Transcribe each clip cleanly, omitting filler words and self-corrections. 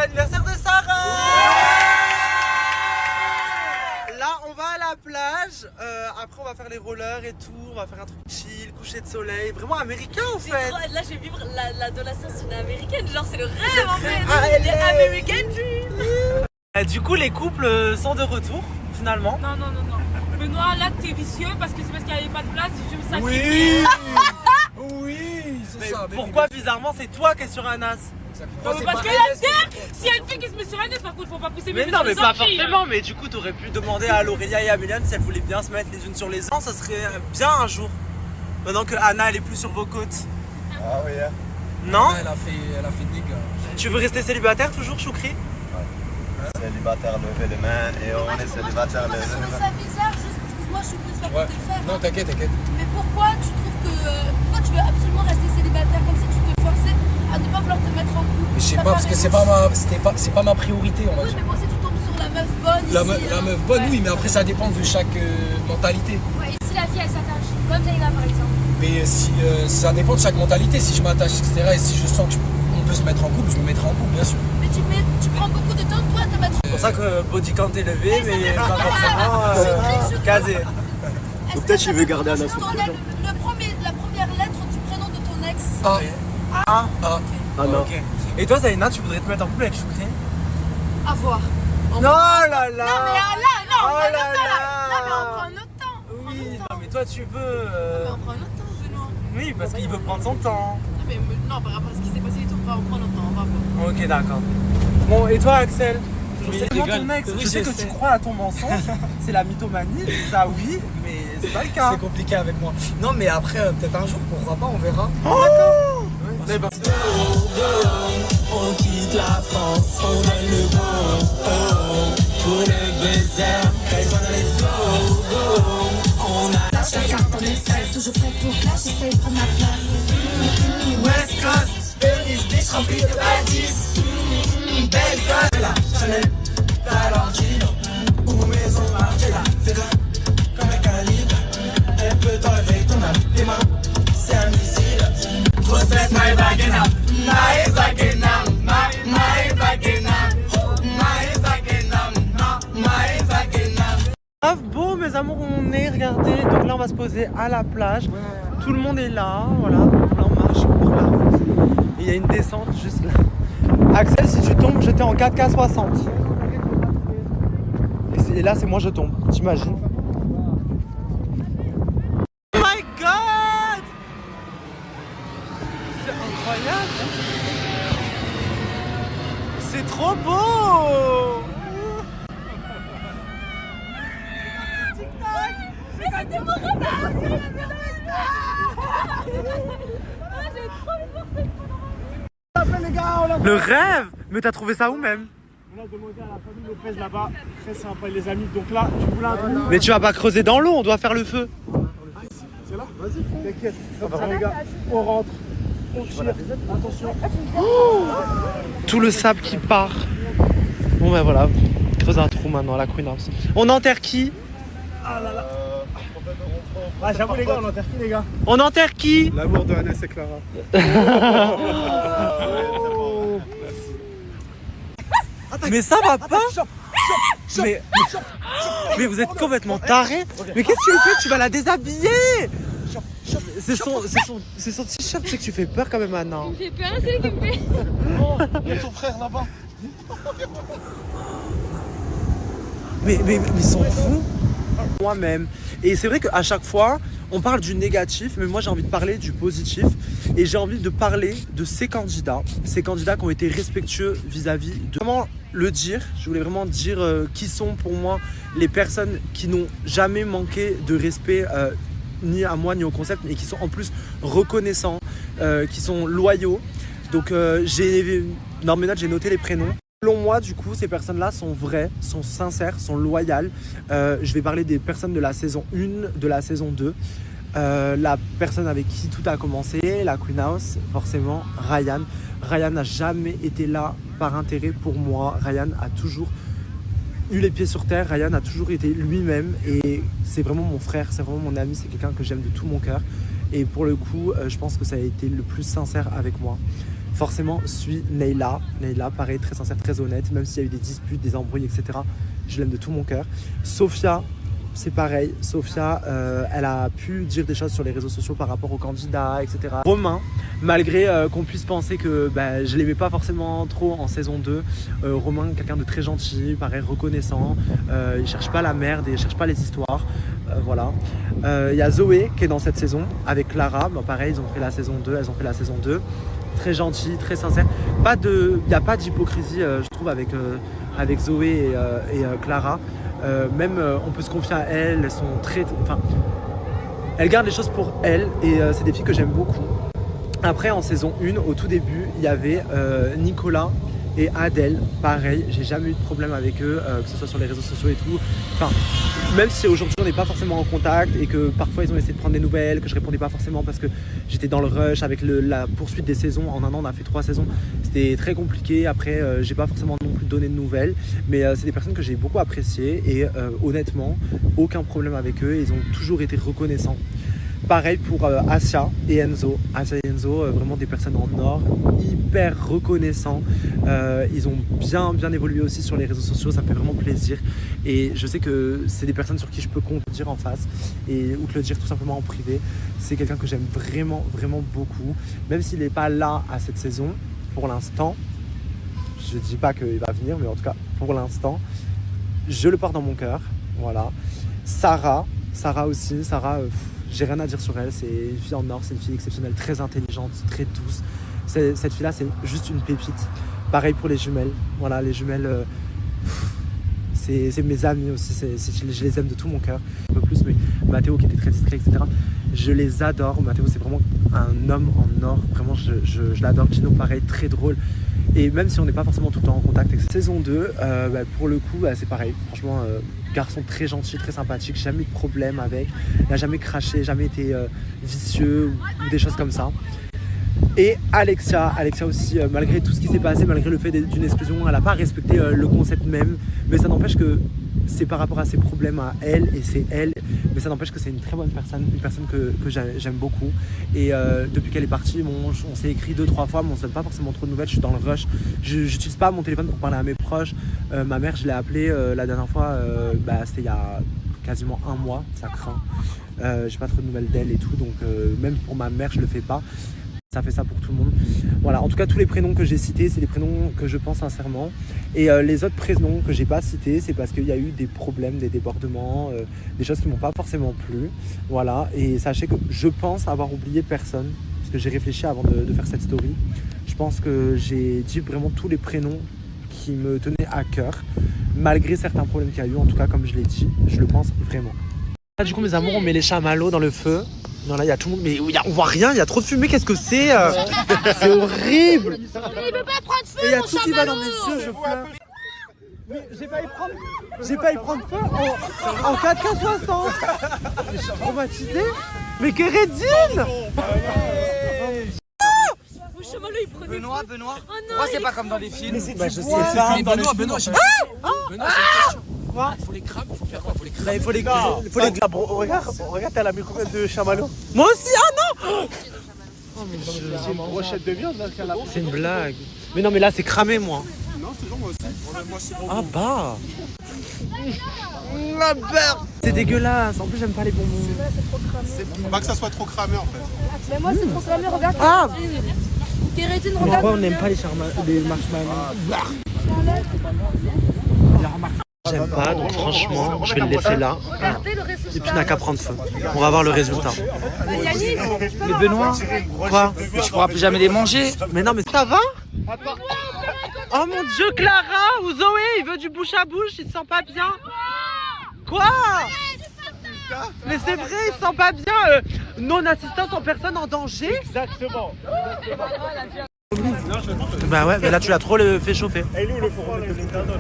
l'anniversaire de Sarah. Là, on va à la plage. Après, on va faire les rollers et tout. On va faire un truc chill, coucher de soleil. Vraiment américain en fait. Là, je vais vivre l'adolescence une américaine. Genre, c'est le rêve en fait. American Dream. Du coup, les couples sont de retour finalement. Non. Benoît, là, t'es vicieux parce que c'est parce qu'il n'y avait pas de place. Je me sacrifie. Oui, c'est ça. Pourquoi bizarrement c'est toi qui es sur un as? Parce que la terre, si elle fait qu'il se met sur un nez, par contre, faut pas pousser mes Mais non, mais pas forcément. Mais du coup, t'aurais pu demander à Laurelia et à Méliane si elles voulaient bien se mettre les unes sur les autres. Ça serait bien un jour. Maintenant que Anna, elle est plus sur vos côtes. Ah oui, hein. Non? Elle a fait dégâts. Tu veux rester célibataire toujours, Choukri? Célibataire, levez les mains et on est célibataire, levez Je les trouve mains. ça bizarre, juste excuse-moi, je suis plus pas pour te faire. Non, t'inquiète. Mais pourquoi tu trouves que. Pourquoi tu veux absolument rester célibataire comme si tu te forçais à ne pas vouloir te mettre en couple? Je sais pas, parce que c'est pas ma priorité, on va Oui, dire. mais bon, si tu tombes sur la meuf bonne. La meuf bonne, oui, mais après ça dépend de chaque mentalité. Ouais, et si la fille elle s'attache, comme Zaina par exemple. Mais si ça dépend de chaque mentalité, si je m'attache, etc. Et si je sens qu'on peut se mettre en couple, je me mettrai en couple, bien sûr. Mais tu prends beaucoup de temps, toi, à te mettre. C'est pour ça que body count est levé, mais pas forcément casé. Ou peut-être qu'il veut garder un assaut. La première lettre du prénom de ton ex. Ah non. Ok. Et toi, Zaina, tu voudrais te mettre en couple avec Choukri? À voir. Non, là là. Non, mais là, non, Oh on prend là notre temps, là. là. Non, mais on prend notre temps. Oui, non, mais toi, tu veux. Mais on prend notre temps, Benoît. Oui, parce qu'il veut prendre son temps. Non, mais non, par rapport à ce qui s'est passé et tout, on prend notre temps, on va voir. Ok, d'accord. Bon, et toi, Axel? Oui, C'est comment ton rigole. ex? Oui, Je sais je que sais. tu crois à ton mensonge, c'est la mythomanie, ça oui, mais c'est pas le cas. C'est compliqué avec moi. Non, mais après, peut-être un jour, pourquoi pas, on verra. D'accord. Ouais. On quitte la France, on donne le go, pour le baiser, let's go, on a Lâche la carte en espèce, toujours prête pour clash, essaye de prendre ma place. West Coast, Venice Beach rempli de badis, belle gueule, Chanel, Valentino, ou Maison Margiela, fais comme un calibre, elle peut t'enlever ton âme, tes mains, c'est un missile, grosse fesse, my vagina, my vagina, my vagina, my vagina, my vagina. Grave beau, mes amours, on est, regardez, donc là on va se poser à la plage, tout le monde est là, voilà, là on marche pour la route, et il y a une descente juste là. Axel, si tu tombes, j'étais en 4K 60. Et là c'est moi je tombe, t'imagines? Oh my god! C'est incroyable! C'est trop beau! Le rêve! Mais t'as trouvé ça où même? On a demandé à la famille Lopez là-bas, très sympa les amis. Donc là, tu voulais un trou. Mais tu vas pas creuser dans l'eau, on doit faire le feu. C'est là? Vas-y, t'inquiète. Comme ça, les gars, on rentre, on tire. Attention. Tout le sable qui part. Bon ben voilà, creuse un trou maintenant à la Queen House. On enterre qui? Ah là là. Ah, j'avoue les gars, on enterre qui les gars? On enterre qui? L'amour de Hannes et Clara. Mais ça va pas? Mais vous êtes complètement tarés. Mais qu'est-ce que tu fais? Tu vas la déshabiller. C'est son t-shirt, c'est que tu fais peur quand même maintenant. Il me fait peur, c'est lui qui me fait. Il y a ton frère là-bas. Mais ils sont fous. Moi-même. Et c'est vrai qu'à chaque fois, on parle du négatif, mais moi j'ai envie de parler du positif. Et j'ai envie de parler de ces candidats qui ont été respectueux vis-à-vis de... Comment le dire? Je voulais vraiment dire qui sont pour moi les personnes qui n'ont jamais manqué de respect ni à moi ni au concept, et qui sont en plus reconnaissants, qui sont loyaux. Donc dans mes notes, j'ai noté les prénoms. Selon moi, du coup, ces personnes-là sont vraies, sont sincères, sont loyales. Je vais parler des personnes de la saison 1, de la saison 2. La personne avec qui tout a commencé, la Queen House, forcément, Ryan. Ryan n'a jamais été là par intérêt pour moi. Ryan a toujours eu les pieds sur terre. Ryan a toujours été lui-même. Et c'est vraiment mon frère, c'est vraiment mon ami. C'est quelqu'un que j'aime de tout mon cœur. Et pour le coup, je pense que ça a été le plus sincère avec moi. forcément suit Neyla. Neyla, pareil, très sincère, très honnête, même s'il y a eu des disputes, des embrouilles, etc. Je l'aime de tout mon cœur. Sophia, c'est pareil. Sophia, elle a pu dire des choses sur les réseaux sociaux par rapport aux candidats, etc. Romain, malgré qu'on puisse penser que je l'aimais pas forcément trop en saison 2, Romain, quelqu'un de très gentil, pareil, reconnaissant. Il cherche pas la merde et il cherche pas les histoires. Voilà. Il y a Zoé qui est dans cette saison avec Clara. Pareil, ils ont fait la saison 2, elles ont fait la saison 2. Très gentil, très sincère. Il n'y a pas d'hypocrisie, je trouve, avec Zoé et Clara. On peut se confier à elles, elles sont elles gardent les choses pour elles et c'est des filles que j'aime beaucoup. Après, en saison 1, au tout début, il y avait Nicolas et Adèle. Pareil, j'ai jamais eu de problème avec eux, que ce soit sur les réseaux sociaux et tout. Même si aujourd'hui on n'est pas forcément en contact et que parfois ils ont essayé de prendre des nouvelles, que je répondais pas forcément parce que j'étais dans le rush avec la poursuite des saisons. En un an, on a fait 3 saisons. C'était très compliqué. Après, j'ai pas forcément non plus donné de nouvelles. Mais c'est des personnes que j'ai beaucoup appréciées et honnêtement, aucun problème avec eux. Ils ont toujours été reconnaissants. Pareil pour Asia et Enzo. Asia et Enzo, vraiment des personnes en or, hyper reconnaissants. Ils ont bien évolué aussi sur les réseaux sociaux, ça me fait vraiment plaisir. Et je sais que c'est des personnes sur qui je peux compter dire en face ou te le dire tout simplement en privé. C'est quelqu'un que j'aime vraiment beaucoup. Même s'il n'est pas là à cette saison, pour l'instant, je ne dis pas qu'il va venir, mais en tout cas, pour l'instant, je le porte dans mon cœur. Voilà. Sarah aussi. J'ai rien à dire sur elle, c'est une fille en or, c'est une fille exceptionnelle, très intelligente, très douce. Cette fille-là, c'est juste une pépite. Pareil pour les jumelles. Voilà, les jumelles, c'est mes amis aussi, je les aime de tout mon cœur. Un peu plus, mais Mathéo qui était très discret, etc. Je les adore. Mathéo, c'est vraiment un homme en or. Vraiment, je l'adore. Gino, pareil, très drôle. Et même si on n'est pas forcément tout le temps en contact avec saison 2, pour le coup, c'est pareil. Franchement, garçon très gentil, très sympathique, jamais eu de problème avec. Il n'a jamais craché, jamais été vicieux ou des choses comme ça. Et Alexia aussi, malgré tout ce qui s'est passé, malgré le fait d'une explosion, elle n'a pas respecté le concept même. Mais ça n'empêche que c'est par rapport à ses problèmes à elle et c'est elle. Mais ça n'empêche que c'est une très bonne personne, une personne que j'aime beaucoup. Et depuis qu'elle est partie, on s'est écrit 2-3 fois, mais on ne se donne pas forcément trop de nouvelles. Je suis dans le rush. Je n'utilise pas mon téléphone pour parler à mes proches. Ma mère, je l'ai appelée la dernière fois, c'était il y a quasiment 1 mois, ça craint. J'ai pas trop de nouvelles d'elle et tout, donc même pour ma mère, je le fais pas. Ça fait ça pour tout le monde. Voilà, en tout cas, tous les prénoms que j'ai cités, c'est des prénoms que je pense sincèrement. Et les autres prénoms que j'ai pas cités, c'est parce qu'il y a eu des problèmes, des débordements, des choses qui m'ont pas forcément plu. Voilà, et sachez que je pense avoir oublié personne, parce que j'ai réfléchi avant de faire cette story. Je pense que j'ai dit vraiment tous les prénoms qui me tenaient à cœur, malgré certains problèmes qu'il y a eu. En tout cas, comme je l'ai dit, je le pense vraiment. Là, du coup, mes amours, on met les chamallows dans le feu. Non, là, il y a tout le monde, mais on voit rien, il y a trop de fumée, qu'est-ce que c'est c'est horrible. Il veut pas prendre feu, et il y a mon tout qui va dans chamallow. mes yeux, je pleure. Mais j'ai failli prendre feu en 4K60. Je suis traumatisé. Mais Kérédine. Mon chamallow, il prenait Benoît, Oh non, pourquoi c'est pas comme dans les films? Je sais pas. Mais Benoît, Benoît, c'est une question. Quoi? Il faut les crabes, il faut faire quoi? Il faut les Il faut les crabes. Regarde, t'as la combien de chamallows? Moi aussi, ah non. C'est une brochette de viande là qu'elle a. C'est une blague. Mais non, mais là, c'est cramé, moi. Non, c'est bon, moi aussi. Ah bah. La merde. C'est dégueulasse. En plus, j'aime pas les bonbons. Faut pas que ça soit trop cramé en fait. Mais moi, c'est trop cramé, regarde. Ah. Kérétine, Pourquoi regarde. on n'aime pas les marshmallows? J'aime pas, donc franchement, je vais le laisser là. Regardez le résultat. Et puis, il n'a qu'à prendre feu. On va voir le résultat. Yannick, Mais Benoît, Quoi? tu pourras plus jamais les manger. Mais non, mais ça va? Oh mon Dieu, Clara ou Zoé, il veut du bouche à bouche, il se sent pas bien. Quoi? Mais c'est vrai, il se sent pas bien. Non-assistance en personne en danger. Exactement. Bah ouais, mais là tu l'as trop fait chauffer. Et nous, le four,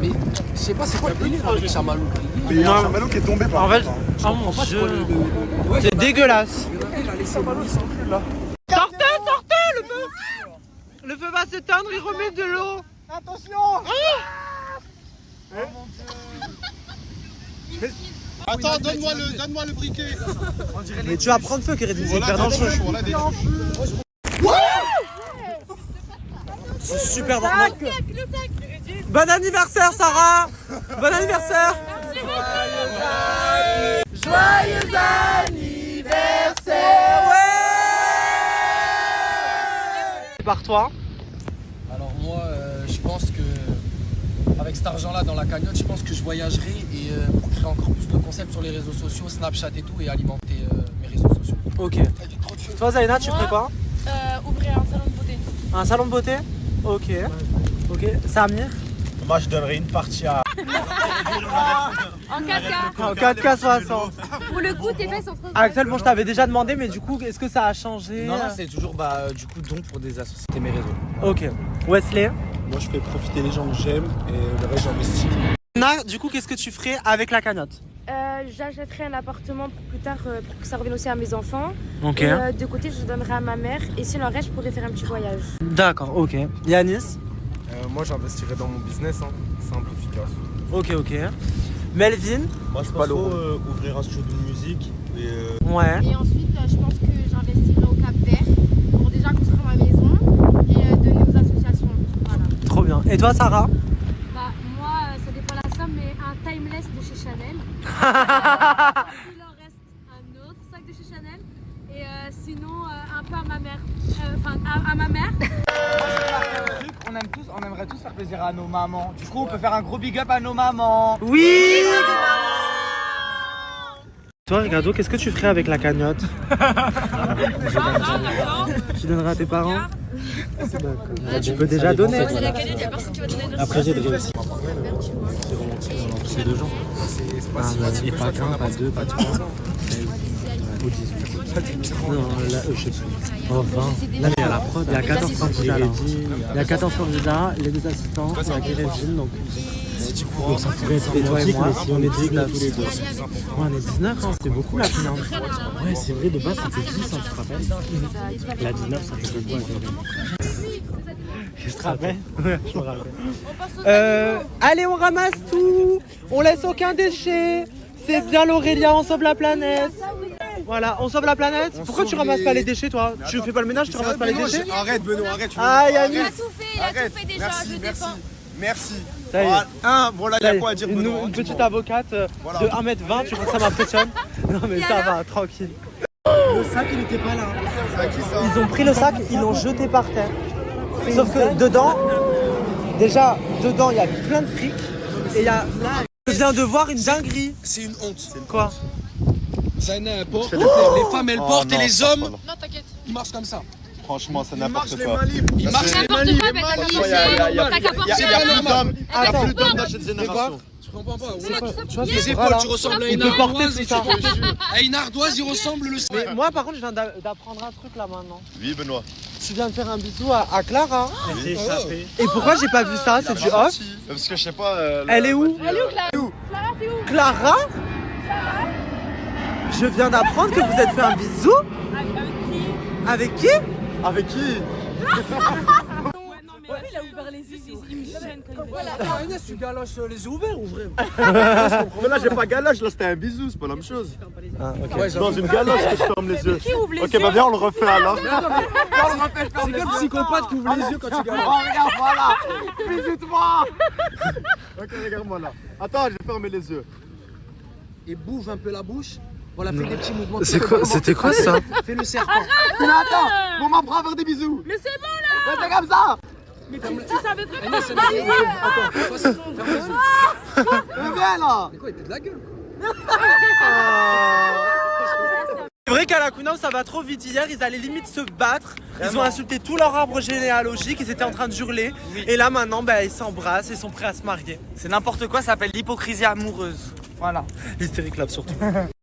Mais je sais pas, c'est quoi le délire avec chamallow? il y a un chamallow qui est tombé par En fait, oh mon Dieu, c'est dégueulasse. Sortez, le feu! Le feu va s'éteindre, il remet de l'eau. Attention! Attends, donne-moi le briquet. Mais tu vas prendre feu, Kérédine, c'est hyper dangereux. Voilà des C'est super drôle. Bon anniversaire Sarah. Bon anniversaire. Joyeux anniversaire. Ouais. Par toi. Alors moi, je pense que avec cet argent-là dans la cagnotte, je pense que je voyagerai et pour créer encore plus de concepts sur les réseaux sociaux, Snapchat et tout, et alimenter mes réseaux sociaux. Ok. Toi Zaina, tu ferais quoi? Ouvrir un salon de beauté. Un salon de beauté? Ok. Ok. Samir? Moi, je donnerais une partie à. En 4K. En 4K 60. Pour le coup, tes fesses sont trop. Axel, bon, je t'avais déjà demandé, mais du coup, est-ce que ça a changé? Non, c'est toujours du coup don pour des associés, mes réseaux. Ok. Wesley? Moi, je fais profiter les gens que j'aime et le reste, j'investis. Na, du coup, qu'est-ce que tu ferais avec la cagnotte? J'achèterai un appartement pour plus tard pour que ça revienne aussi à mes enfants. Ok. Et, de côté, je donnerai à ma mère. Et si le reste, je pourrais faire un petit voyage. D'accord, ok. Yanis? Moi, j'investirais dans mon business, hein. Simple, efficace. Ok, ok. Melvin? Moi, je pense qu'il faut ouvrir un studio de musique. Et, Ouais. Et ensuite, je pense que j'investirai au Cap Vert pour déjà construire ma maison et donner aux associations. Voilà. Trop bien. Et toi, Sarah? Bah, moi, ça dépend de la somme, mais un timeless de chez Chanel. Il en reste un autre sac de chez Chanel. Et sinon, un peu à ma mère. Enfin, à ma mère. On aimerait tous faire plaisir à nos mamans. Du coup, on peut faire un gros big up à nos mamans. Oui! Toi, Ricardo, qu'est-ce que tu ferais avec la cagnotte? Tu donneras à tes parents? Tu peux déjà donner. après, j'ai déjà aussi. C'est 2 gens. Et pas qu'un, pas deux, pas trois. Ou 18. Non, là, je sais plus. Oh, 20. Là, il y a la prod. Il y a 14 candidats là. Il y a 14 candidats, les 2 assistants, il y a Guérésine, donc. Donc ça pourrait être et toi et moi, si on est 19 tous les deux. Ouais, on est 19, hein, c'était beaucoup la finale. Ouais, c'est vrai, de base c'était 10, hein, tu te rappelles? La 19, ça fait beaucoup à Guérésine. Je te rappelle? Ouais, je me rappelle. Allez, on ramasse tout. On laisse aucun déchet. C'est bien l'Aurélia, on sauve la planète. Voilà, on sauve la planète. Pourquoi tu ramasses pas les déchets, toi? Tu fais pas le ménage, tu ramasses pas les déchets? Arrête, Benoît, arrête. Ah, Yannis. Il a tout fait déjà, je le défends. Merci. Ça y est. Voilà, il y a quoi à dire, Benoît? Une petite avocate de 1m20, tu vois que ça m'impressionne? Non, mais ça va, tranquille. Le sac, il était pas là. Ils ont pris le sac, ils l'ont jeté par terre. Sauf que dedans, déjà, dedans, il y a plein de fric. Et il y a. Je viens de voir une dinguerie. C'est une honte. Quoi? Zaina, elle porte, les femmes elles portent et les hommes, Non, t'inquiète. ils marchent comme ça. Franchement, c'est n'importe quoi. Ils marchent les mains N'importe libres. quoi, mais t'as qu'à porter Il y a un plus homme. d'hommes, il y a Attends. plus d'hommes dans cette génération. Tu comprends pas? Tu vois, Les ces épaules, bras-là, tu ressembles à on une peut porter ardoise. tout ça. À une ardoise, il ressemble le Mais moi, par contre, je viens d'apprendre un truc là maintenant. Oui, Benoît. Tu viens de faire un bisou à Clara. Elle s'est échappée. Et pourquoi j'ai pas vu ça? C'est du off? Parce que je sais pas. Elle est où? Clara? Je viens d'apprendre que vous êtes fait un bisou. Avec qui? Avec qui? Il a ouvert les yeux, il me gêne quand il Inès, tu galoches les yeux ouverts ou vrai? Mais là, j'ai pas galoche, là, c'était un bisou, c'est pas la même chose. Ah, ok. Dans une galoche que je ferme les yeux. Qui ouvre les Ok, yeux? bah viens, on le refait alors. C'est quel psychopathe qui ouvre les yeux quand tu galoches? Regarde, voilà. Visite-moi. Ok, regarde-moi là. Attends, j'ai fermé les yeux. Et bouge un peu la bouche. Voilà, fais des petits mouvements. C'était quoi ça? Fais le serpent. Mais là, attends, on m'apprend à faire des bisous. Mais c'est bon là! Mais c'est comme ça. Mais tu savais très bien! Inès, elle a des yeux. Attends, ferme les yeux. Mais viens là. Mais quoi, il fait de la gueule? C'est vrai qu'à la Kunao ça va trop vite. Hier ils allaient limite se battre. Ils ont insulté tout leur arbre généalogique. Ils étaient en train de hurler. Et là maintenant ils s'embrassent et sont prêts à se marier. C'est n'importe quoi, ça s'appelle l'hypocrisie amoureuse. Voilà. Hystérique là surtout.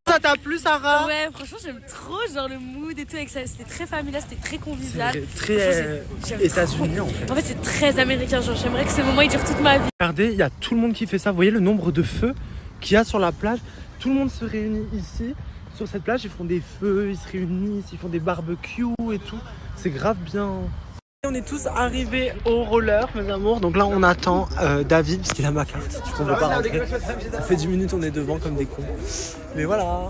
Ça t'a plu Sarah? Ouais, franchement, j'aime trop genre le mood et tout avec ça. C'était très familial, c'était très convivial. Très J'aime États-Unis en fait. En fait, c'est très américain. Genre, j'aimerais que ce moment il dure toute ma vie. Regardez, il y a tout le monde qui fait ça. Vous voyez le nombre de feux qu'il y a sur la plage? Tout le monde se réunit ici. Sur cette plage, ils font des feux, ils se réunissent, ils font des barbecues et tout. C'est grave bien. On est tous arrivés au roller, mes amours. Donc là, on attend David, parce qu'il a ma carte. Du coup, on ne peut pas rentrer. Ça fait 10 minutes, on est devant comme des cons. Mais voilà.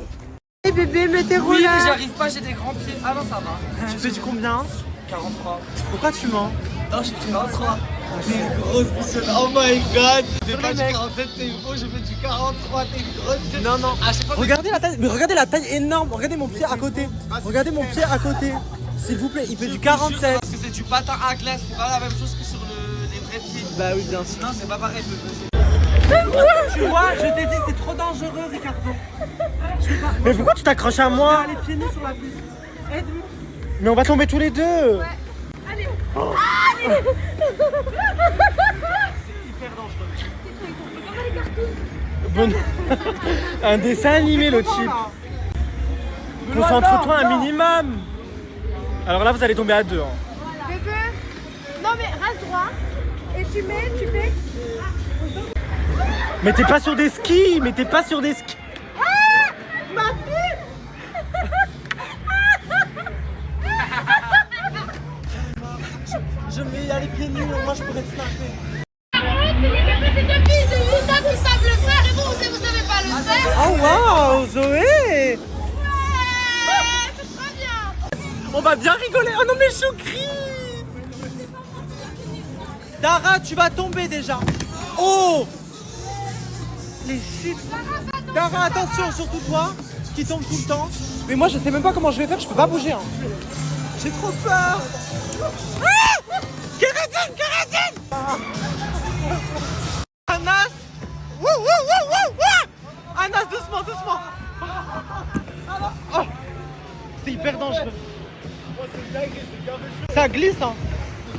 Hey bébé, mets tes Oui, rollers. mais j'y arrive pas, j'ai des grands pieds. Ah non, ça va. Tu fais du combien? 43. Pourquoi tu mens? Non, je fais du 43. T'es une grosse bichonne. Oh my god. T'es pas du 47, t'es faux, je fais du 43, t'es une grosse bichonne. Non, non. Regardez la taille, mais regardez la taille énorme. Regardez mon pied à côté. Regardez mon pied à côté. S'il vous plaît, il fait du 47. Parce que c'est du patin à glace, c'est pas la même chose que sur les vrais pieds. Bah oui, bien sûr. Non, c'est pas pareil. Tu vois, je t'ai dit, c'est trop dangereux, Ricardo. Mais pourquoi tu t'accroches à moi? Les pieds nus sur la piste. Aide-moi. Mais on va tomber tous les deux. Ouais. Allez. Oh. Allez. C'est hyper dangereux. Bon. Un dessin animé, le type. Concentre-toi un minimum. Alors là, vous allez tomber à deux. Hein. Voilà. Bébé. Non mais reste droit. Et tu fais. Mais t'es pas sur des skis. Mais t'es pas sur des skis. Ah, ma fille. Je vais y aller pieds nus, moi je pourrais te snapper. C'est deux filles de 8 ans qui savent le faire et vous savez pas le faire. Oh wow, Zoé. Ouais, c'est très bien. On va bien rigoler. Oh non mais Choukri. Dara, tu vas tomber déjà. Oh. Les shit. Dara, attention, surtout toi, qui tombe tout le temps. Mais moi je sais même pas comment je vais faire, je peux pas bouger. Hein. J'ai trop peur. Kératine. Anas. Anas, doucement. Oh. C'est hyper dangereux. Ça glisse, hein.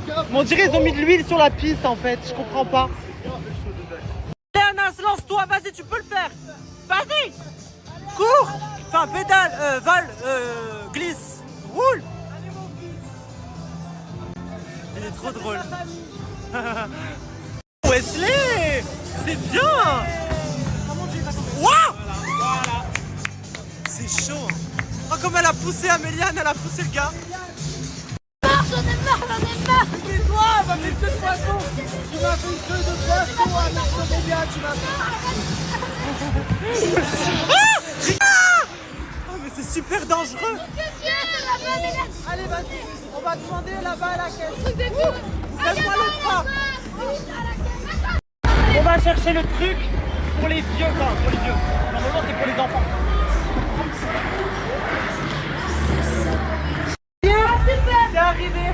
Mais on dirait qu'ils ont mis de l'huile sur la piste, en fait. Je comprends pas. Allez, Anas, lance-toi. Vas-y, tu peux le faire. Vas-y. Cours. Enfin, pédale, vole, glisse, roule. Il est trop drôle. Wesley, c'est bien. Waouh. C'est chaud. Oh, comme elle a poussé Améliane, elle a poussé le gars. J'en ai marre. C'est toi, elle m'a fait une queue de poisson. Tu m'as fait une queue de poisson, Améliane, tu m'as fait. Oh, mais c'est super dangereux. Allez, vas-y, on va demander là-bas à la caisse. Laisse-moi le pas. On va chercher le truc pour les vieux, enfin pour les vieux. Normalement c'est pour les enfants. C'est arrivé.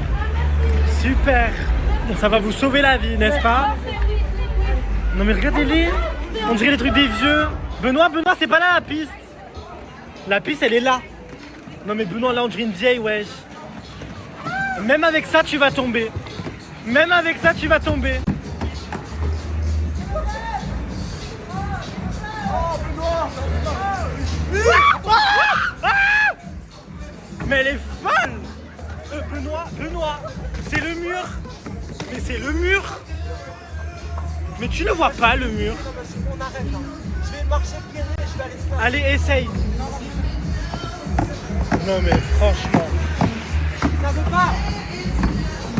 Super. Bon, ça va vous sauver la vie, n'est-ce pas? Non mais regardez-les. On dirait les trucs des vieux. Benoît, c'est pas là la piste. La piste elle est là. Non mais Benoît, là on dirait une vieille, wesh. Même avec ça tu vas tomber. Même avec ça tu vas tomber. Mais elle est folle. Benoît, c'est le mur. Mais c'est le mur. Mais tu ne vois pas le mur. On arrête, hein. Je vais marcher pieds nus et je vais aller se faire. Allez, essaye. Non mais franchement. Ça veut pas.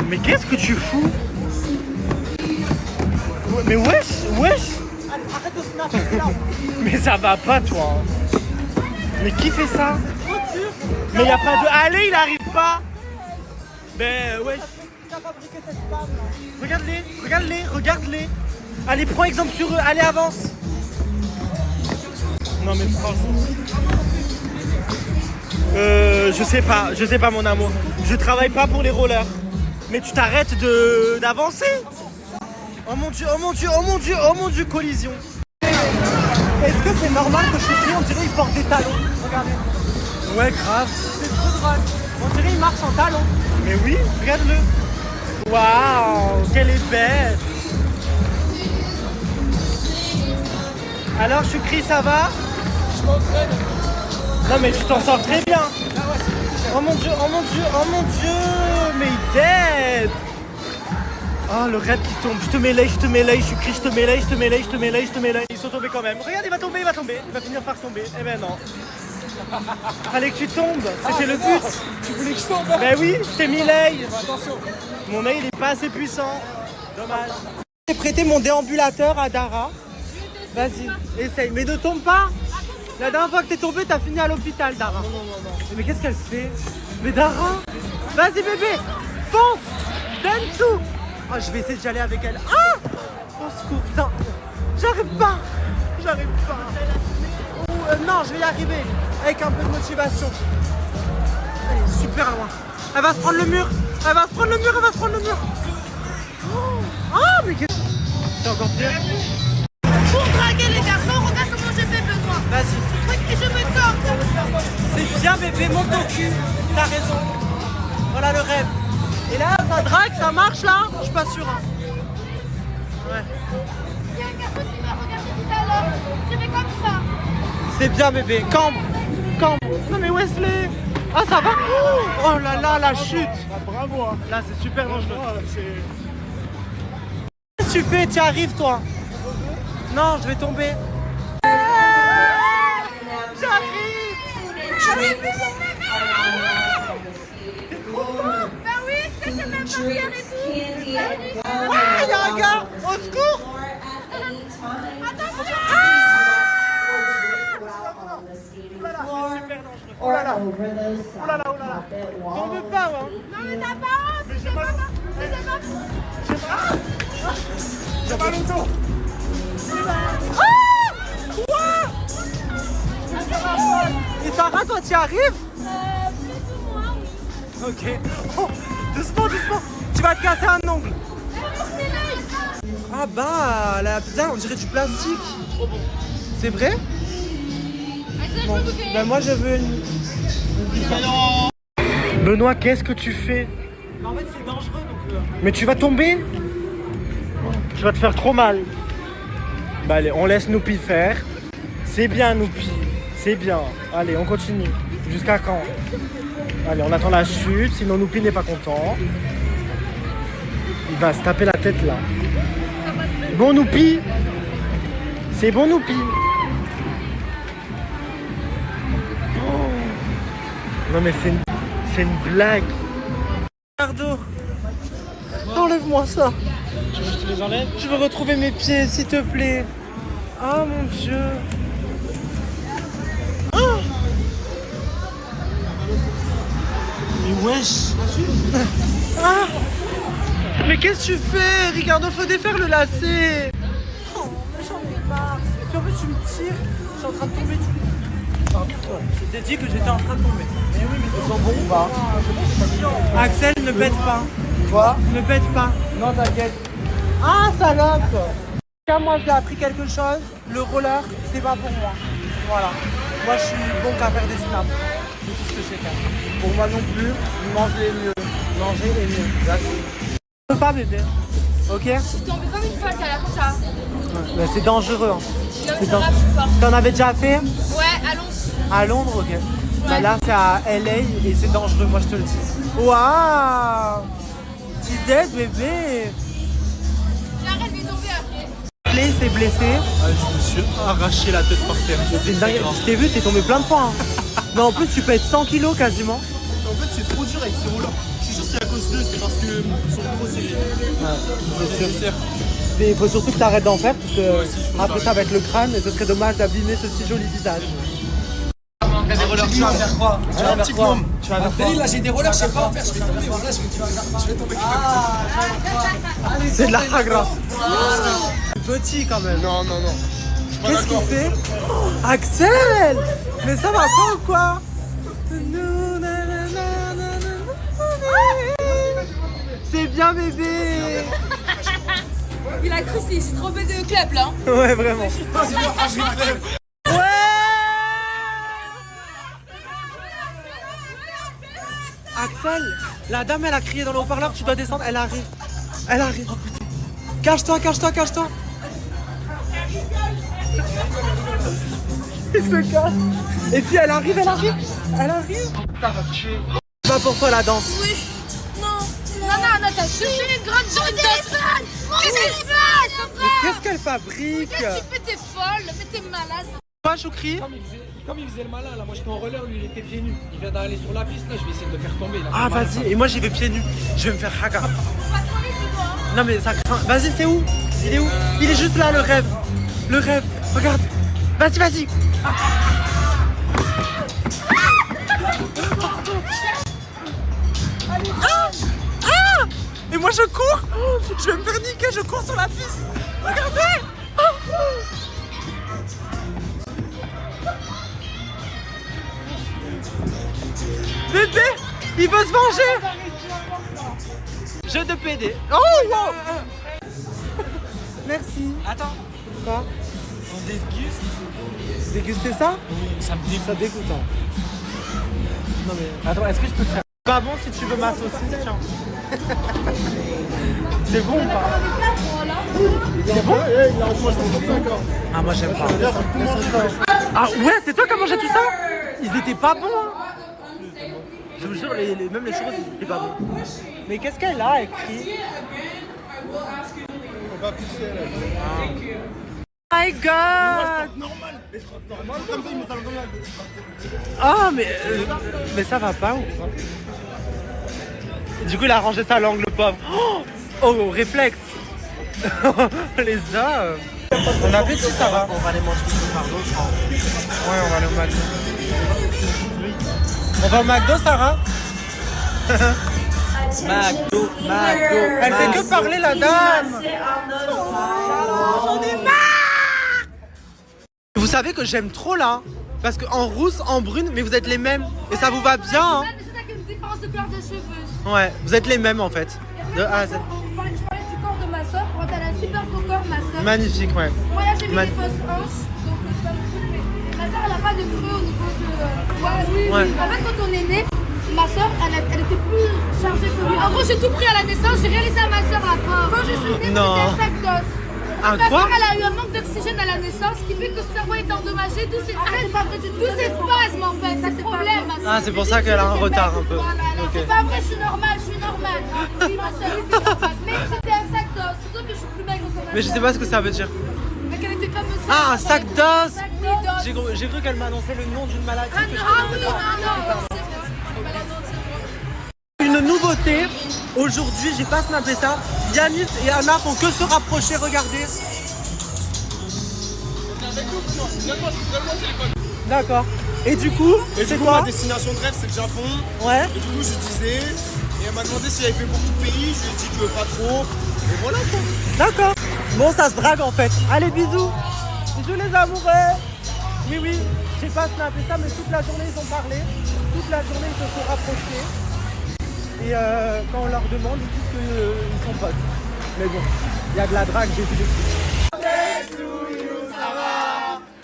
Mais qu'est-ce que tu fous? Mais wesh. Allez, arrête de snapper. Mais ça va pas toi. Mais qui fait ça? Mais y a pas de... Allez, il arrive pas. Ben wesh. Regarde-les. Allez, prends exemple sur eux. Allez, avance. Non mais franchement. Je sais pas mon amour. Je travaille pas pour les rollers. Mais tu t'arrêtes d'avancer. Oh mon dieu, collision. Est-ce que c'est normal que Choukri, on dirait il porte des talons? Regardez. Ouais, grave. C'est trop drôle. On dirait il marche en talons. Mais oui, regarde-le. Waouh, qu'elle est belle. Alors Choukri, ça va? Je m'entraîne. Non mais tu t'en sors très bien. Oh mon dieu, mais il dead. Oh le rêve qui tombe, je te mêlais, Choukri, je te mêlais. Ils sont tombés quand même. Regarde, il va finir par tomber. Eh ben non. Fallait que tu tombes, c'était le but. Tu voulais que je tombe? Ben oui, je t'ai mis l'œil. Attention. Mon œil il est pas assez puissant. Dommage. J'ai prêté mon déambulateur à Dara. Vas-y, essaye, mais ne tombe pas. La dernière fois que t'es tombé, t'as fini à l'hôpital, Dara. Non. Mais qu'est-ce qu'elle fait? Mais Dara, vas-y bébé, fonce. donne tout. Oh, je vais essayer d'y aller avec elle. Ah, au secours, putain. J'arrive pas. J'arrive pas. Non, je vais y arriver. Avec un peu de motivation. Elle est super loin. Elle va se prendre le mur. Elle va se prendre le mur. Elle va se prendre le mur. Ah, mais qu'est-ce que... C'est encore pire. Pour draguer les garçons, regarde comment j'ai fait Benoît. Vas-y. Et je me tente. C'est bien bébé, monte au cul. T'as raison. Voilà le rêve. Et là, ça drague, ça marche là? Je suis pas sûr. Hein. Ouais. Il y a un garçon qui m'a regardé tout à l'heure. Je fais comme ça. C'est bien bébé. Cambre. Cambre. Non mais Wesley. Ah ça va? Oh là là, la chute. Ah, bravo. Hein. Là, c'est super dangereux. Ah, Qu'est-ce que tu fais? Tu arrives toi? Non, je vais tomber. J'arrive. Bah oui, ça c'est même pas bien et tout. Ah, il y a un gars. Au secours. Attention. Oh là là. Oh là là, oh là là. Tombe pas, hein. Non mais t'as pas honte. C'est pas J'ai mal au dos. Et Sarah, toi, tu y arrives? plus ou moins, oui. Ok. Oh, doucement, doucement. Tu vas te casser un ongle. Ah bah, la pizza, on dirait du plastique. C'est vrai? Bon. Bah moi, je veux une... Benoît, qu'est-ce que tu fais? En fait, c'est dangereux, donc... Mais tu vas tomber? Tu vas te faire trop mal. Bah allez, on laisse Noupi faire. C'est bien, Noupi. C'est bien. Allez, on continue. Jusqu'à quand? Allez, on attend la chute, sinon Noupi n'est pas content. Il va se taper la tête là. Bon Noupi. C'est bon Noupi. Oh. Non mais c'est une blague. Ricardo, enlève-moi ça. Tu veux que je te les enlève? Je veux retrouver mes pieds, s'il te plaît. Oh mon Dieu. Oh. Mais wesh. Ah. Mais qu'est-ce que tu fais, Ricardo? Faut défaire le lacet. Oh, mais j'en ai marre. Et puis en plus, tu me tires. Je suis en train de tomber. Je t'ai dit que j'étais en train de tomber. Mais oui, mais ils sont bons ou pas? Axel, ne pète pas. Quoi? Ne pète pas. Non, t'inquiète. Ah, salope! Moi, j'ai appris quelque chose. Le roller, c'est pas pour moi. Voilà. Moi, je suis bon qu'à faire des snaps. C'est tout ce que je sais faire. Pour moi non plus, manger est mieux. Manger est mieux. Je peux pas, bébé. Ok? Je suis tombée comme une folle, t'as l'air comme ça. Mais c'est dangereux. Hein. C'est dangereux. T'en avais déjà fait? Ouais, allons. À Londres, ok. Bah là, c'est à LA et c'est dangereux, moi, je te le dis. Waouh! Petit dead, bébé. J'arrête de tomber après. Il s'est blessé. Ah, je me suis arraché la tête par terre. C'est une dingue. Je t'ai vu, t'es tombé plein de fois. Hein. Mais en plus, tu pèses 100 kilos quasiment. En fait, c'est trop dur avec ces rouleurs. Je suis sûr que c'est à cause d'eux, c'est parce qu'ils sont trop serrés. C'est sûr. Mais il faut surtout que t'arrêtes d'en faire parce que après ça va être le crâne et ce serait dommage d'abîmer ce si joli visage. T'as des rollers, tu vas vers quoi? Tu vas vers quoi? Tu vas vers quoi? Là, j'ai des rollers, je sais pas en faire. Je vais tomber. Voilà, je vais tomber. C'est de la grave. Petit quand même. Non. Qu'est-ce qu'il fait? Oh, Axel! Mais ça va pas ou quoi? C'est bien bébé! Il a cru que c'est trop bête de club là. Ouais, vraiment. Ouais! Axel, la dame elle a crié dans le haut-parleur, tu dois descendre, elle arrive. Elle arrive. Cache-toi. Il se cache. Et puis elle arrive. Ça va tuer. Pas pour toi la danse. Oui. Non, t'as cherché une grande journée de danse. Qu'est-ce que tu fais? Mais qu'est-ce qu'elle fabrique? Qu'est-ce que tu fais? T'es folle, mais t'es malade. Quoi, Choukri? Comme il faisait le malin, là, moi j'étais en roller, lui il était pieds nus. Il vient d'aller sur la piste, là, je vais essayer de le faire tomber. Là. Ah, vas-y. Et moi j'y vais pieds nus. Je vais me faire haga. Non, mais ça craint. Vas-y, c'est où? Il est où? Il est juste là, le rêve. Le rêve. Regarde. Vas-y. Et moi je cours. Oh, je vais me faire niquer, je cours sur la piste. Regardez. Bébé, il veut se venger. Jeu de PD. Oh wow. Merci. Attends. Quoi? On déguste. Déguster ça? Ça me dégoûte. Ça dégoûte. Hein. Non mais attends, est-ce que je peux te faire? Pas bon si tu veux ma saucisse, tiens. C'est bon ou pas? C'est bon? Ah moi j'aime pas. Ah ouais, c'est toi qui as mangé tout ça? Ils étaient pas bons hein. Je vous jure, même les choses ils étaient pas bons. Mais qu'est-ce qu'elle a écrit? Faut pas pousser là. My God! Normal, comme ça il me parle normal. Ah mais ça va pas ou quoi? Du coup il a rangé ça à l'angle pauvre. Oh réflexe. Les hommes. On a appelé si ça va. On va aller manger au McDo. Ouais on va aller au McDo. On va au McDo Sarah? McDo. Elle fait que parler la dame. J'en ai marre. Vous savez que j'aime trop là. Parce qu'en rousse, en brune, mais vous êtes les mêmes. Et ça vous va bien hein. C'est ça qui a une différence de couleur de cheveux. Ouais, vous êtes les mêmes en fait. De A à Z. Je parlais du corps de ma soeur. Quand elle a un super beau corps, ma soeur. Magnifique, ouais. Moi là j'ai mis des fausses hanches. Donc je sais pas beaucoup, mais ma soeur elle a pas de creux au niveau de. Ouais. En fait quand on est né, ma soeur elle était plus chargée que lui. En gros j'ai tout pris à la naissance, j'ai rien laissé à ma soeur la pauvre. Quand je suis née, c'était un sac d'os. Un Ma quoi? soeur elle a eu un manque d'oxygène à la naissance, ce qui fait que son cerveau est endommagé, tous ses spasmes en fait, c'est le problème. Ah c'est pour ça qu'elle a un retard un peu. Voilà, non, Ok. c'est pas vrai, je suis normale. Oui, ma soeur, c'est normal. Mais c'était un sac d'os, surtout que je suis plus maigre que ma Mais je sais pas ce que ça veut dire. Mais qu'elle était comme ça. Ah un sac d'os. Oui, d'os. J'ai cru qu'elle m'annonçait le nom d'une maladie. Ah que je non, connaissais oui, pas. non, c'est bon. Une nouveauté, aujourd'hui j'ai pas snappé ça. Yanis et Anna font que se rapprocher, regardez. D'accord. Et du coup, Et c'est du coup, quoi? ma destination de rêve, c'est le Japon. Ouais. Et du coup, je disais, et elle m'a demandé si elle avait fait beaucoup de pays. Je lui ai dit que pas trop. Et voilà quoi. D'accord. Bon, ça se drague en fait. Allez, bisous. Bisous les amoureux. Oui, oui. J'ai pas snappé ça, mais toute la journée ils ont parlé. Toute la journée ils se sont rapprochés. Et quand on leur demande, ils disent qu'ils sont potes. Mais bon, il y a de la drague, j'ai vu des trucs.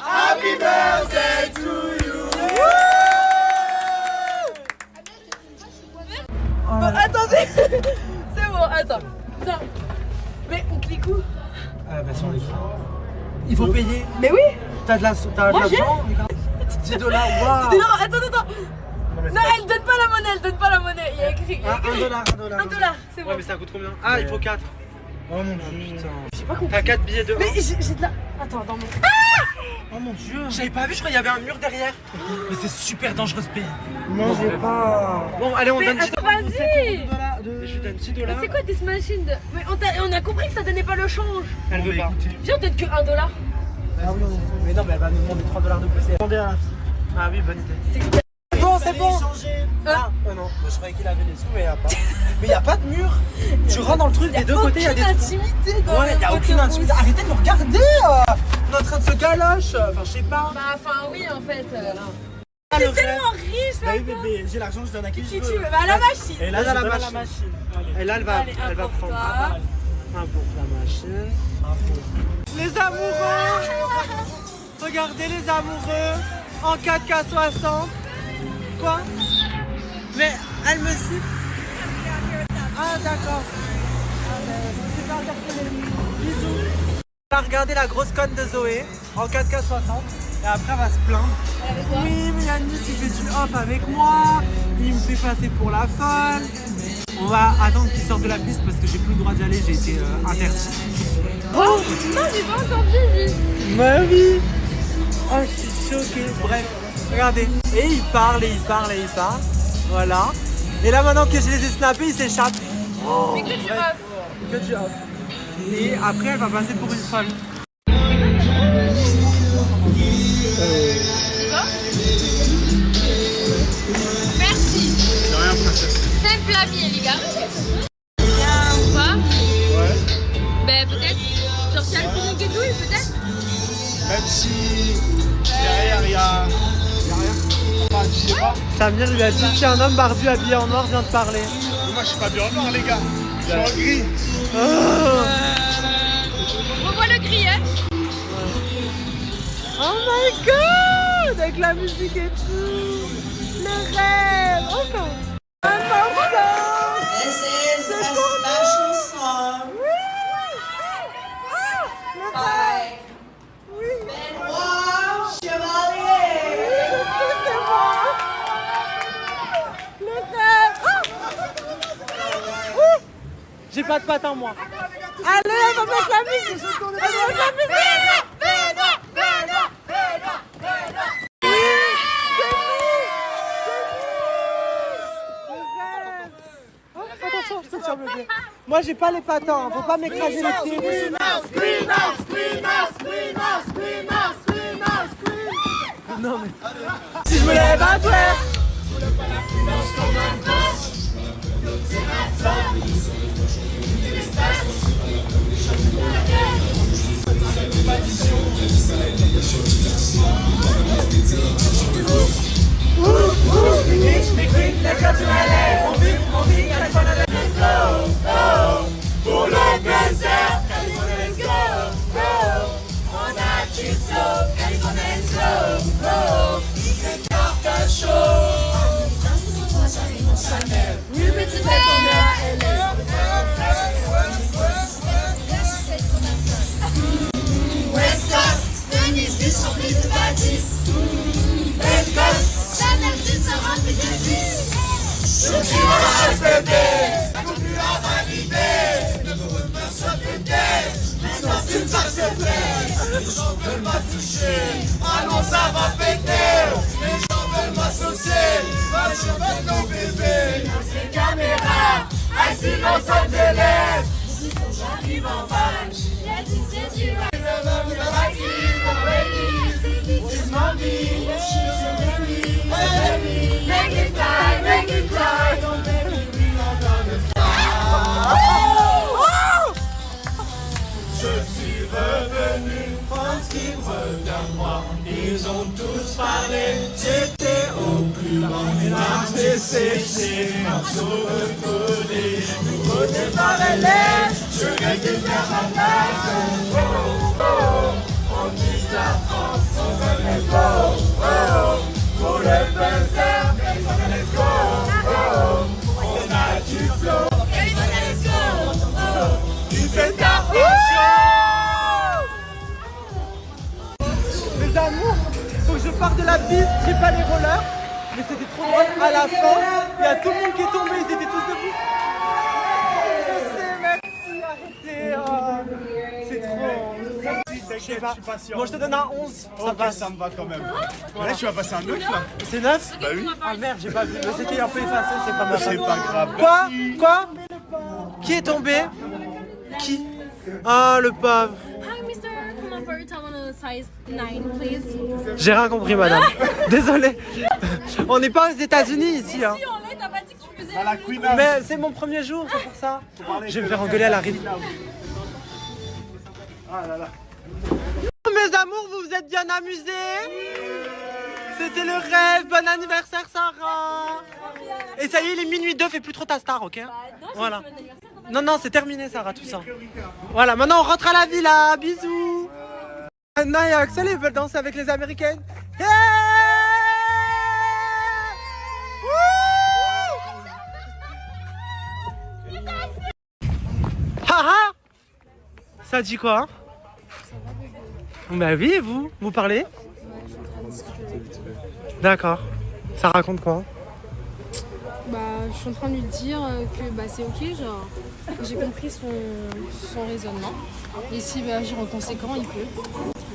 Happy birthday to you. Attendez, c'est bon, attends. Mais on clique où? Ah bah sur les il faut payer. Mais oui. T'as de l'argent? $10. Waouh. Non, attends. Non, elle donne pas la monnaie, Il y a écrit. Ah, $1. $1, c'est bon. Ouais, mais ça coûte combien? Ah, il faut 4. Oh mon dieu, putain. J'ai pas compris. T'as 4 billets de 1. Mais j'ai de la. Attends, dans mon. Oh mon dieu. J'avais pas vu, je crois qu'il y avait un mur derrière. Mais c'est super dangereux ce pays. Non, j'ai pas. Bon, allez, on donne $10. Vas-y. Je donne $10. Mais c'est quoi this machine de. Mais on a compris que ça donnait pas le change. Elle veut pas. Viens, on donne que $1. Ah oui, mais non, mais elle va nous demander $3 de plus. Ah oui, bonne idée. Bon, c'est bon. Ah, non, je croyais qu'il avait les sous, mais il n'y a pas. Mais il n'y a pas de mur. Tu rentres dans le truc, des deux côtés, il y a des trous. Intimité dans Ouais, il n'y a aucune intimité. Arrêtez de nous regarder. On est en train de se galoche. Enfin, je sais pas. Bah, enfin, oui, en fait. Ah, T'es tellement riche, Bah oui, là. bébé, j'ai l'argent, je donne à qui je veux. Bah, à la machine. Et là, Là, je la donne à machine. la machine. Et là, elle va prendre un pour la machine. Les amoureux. Regardez les amoureux en 4K60. Quoi? Mais elle me suit. Ah d'accord. Bisous. On va regarder la grosse conne de Zoé en 4K60 et après elle va se plaindre. Oui mais Yannis il fait du off avec moi, il me fait passer pour la folle. On va attendre qu'il sorte de la piste parce que j'ai plus le droit d'y aller, j'ai été interdit. Oh non, j'ai pas encore vu, juste. Bah oui. Oh je suis choquée. Bref, regardez. Et il parle. Voilà. Et là maintenant que je les ai snappés, ils s'échappent. Oh, Mais que du off. que du off. Et après elle va passer pour une folle. Merci. De rien, princesse. Simple ami, les gars. Genre s'il y a le feeling et tout, peut-être. Même si derrière il y a rien. Enfin, je sais pas. Samir lui a dit qu'un homme barbu habillé en noir vient de parler. Mais moi je suis pas bien en noir les gars. Je suis en gris. On voit le gris, hein. Oh my god! Avec la musique et tout! Le rêve! Encore! Un morceau! This is a special song by Benoît Chevalier. Le rêve! J'ai pas de patin moi! Allez, on va mettre la musique! On va mettre la musique! Attention, je te tiens le pied. Moi j'ai pas les patins, faut pas m'écraser les pieds. Non mais... Si je me lève à toi. Pour le baiser, California, let's go, go. On a du flow, California, let's go, go. C'est Carca Show. Oui, mais tu fais combien? West Coast, Denise, du rempli de bâtisses. West Coast, Chanel, du rempli de vis. Je suis un bébé. À valider, ne me remercie plus d'aise. Maintenant tu me fasses te plaire. Les gens veulent m'associer. Ah non, ça va péter. Les gens veulent m'associer. Ah, je veux nos bébés. Ces caméras, assis dans Los Angeles. J'arrive en van. Y'a du séduit. The ladies, it's my vie. She's a baby. Make it fly, make it fly. Don't make me je suis revenu, pense qu'ils reviennent moi. Ils ont tous parlé, j'étais au plus bas. Larmes desséchées, morceaux recollés. Nouveau départ LA, je récupère ma place. Oh, oh, on quitte la France, on remet go. Oh, pour le buzzer, California, let's go. Oh, on a du flow, California, let's go. Oh, tu fais ta Mes amours, faut que je parte de la piste, j'ai pas les rollers, mais c'était trop drôle. À la fin, il y a tout le monde qui est tombé, ils étaient tous debout. Je sais, merci, arrêtez. C'est trop. Je sais pas. Bon, je te donne un 11. Ça passe. Ça me va quand même. Là, tu vas passer un 9 là. C'est 9? Bah oui. Ah merde, j'ai pas vu. Mais c'était un peu effacé, c'est pas ma faute. C'est pas grave. Quoi? Quoi? Qui est tombé? Qui? Ah, le pauvre. Hi, mister. Come on, I want a size 9, please. J'ai rien compris, madame. Désolé. On n'est pas aux États-Unis ici. Hein. Si, on l'est, t'as pas dit que tu faisais. À la Queen. Mais c'est mon premier jour, c'est pour ça. Je vais me faire engueuler à la rive. Ah là là. Mes amours, vous vous êtes bien amusés? C'était le rêve. Bon anniversaire, Sarah. Et ça y est, il est minuit 2, fais plus trop ta star, ok? Voilà. Non, non, c'est terminé, Sarah, tout ça. Voilà, maintenant on rentre à la villa. Bisous. Anna et Axel, ils veulent danser avec les Américaines. Yeah! Haha! Ça dit quoi? Bah oui, et vous? Vous parlez? D'accord. Ça raconte quoi? Bah, je suis en train de lui dire que bah, c'est ok, genre, j'ai compris son raisonnement. Et si bah, agir en conséquent, il peut.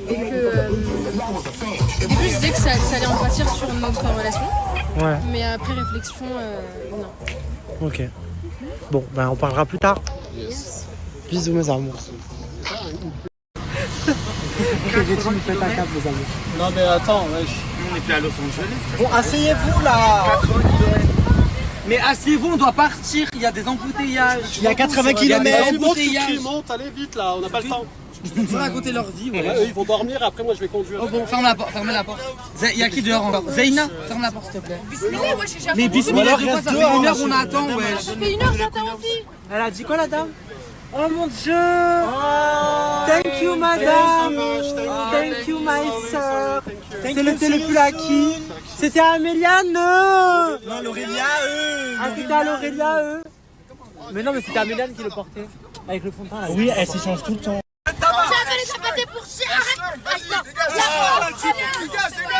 Et que. Au début, je disais que ça allait en pâtir sur notre relation. Ouais. Mais après réflexion, non. Ok. Bon, bah on parlera plus tard. Bisous, mes amours. Non mais attends, on était à Los Angeles. Bon, asseyez-vous là. Mais asseyez-vous, on doit partir, il y a des embouteillages. Il y a 80 Il y a des km. embouteillages. Monte, allez vite là, on n'a pas le temps. Je peux raconter leur vie. Ouais. Eux, ils vont dormir, après moi je vais conduire. Oh bon, ferme la porte, fermez la porte. Il y a qui dehors encore? Zaina, ferme la porte s'il te plaît. Bismillah, ouais, j'ai jamais. Mais bismillah, ça fait 1 heure qu'on attend, ouais. Ça fait 1 heure que j'attends aussi. Elle a dit quoi la dame? Oh mon dieu! Thank you madame! Thank you my sir! C'est le plus à qui? C'était à Améliane! Non, l'Aurélia, eux. Ah, c'était à l'Aurélia, eux? Mais non, mais c'était Améliane qui le portait. Avec le fond de teint là. Oui, elle s'échange tout le temps. J'avais les pâtés pour chien.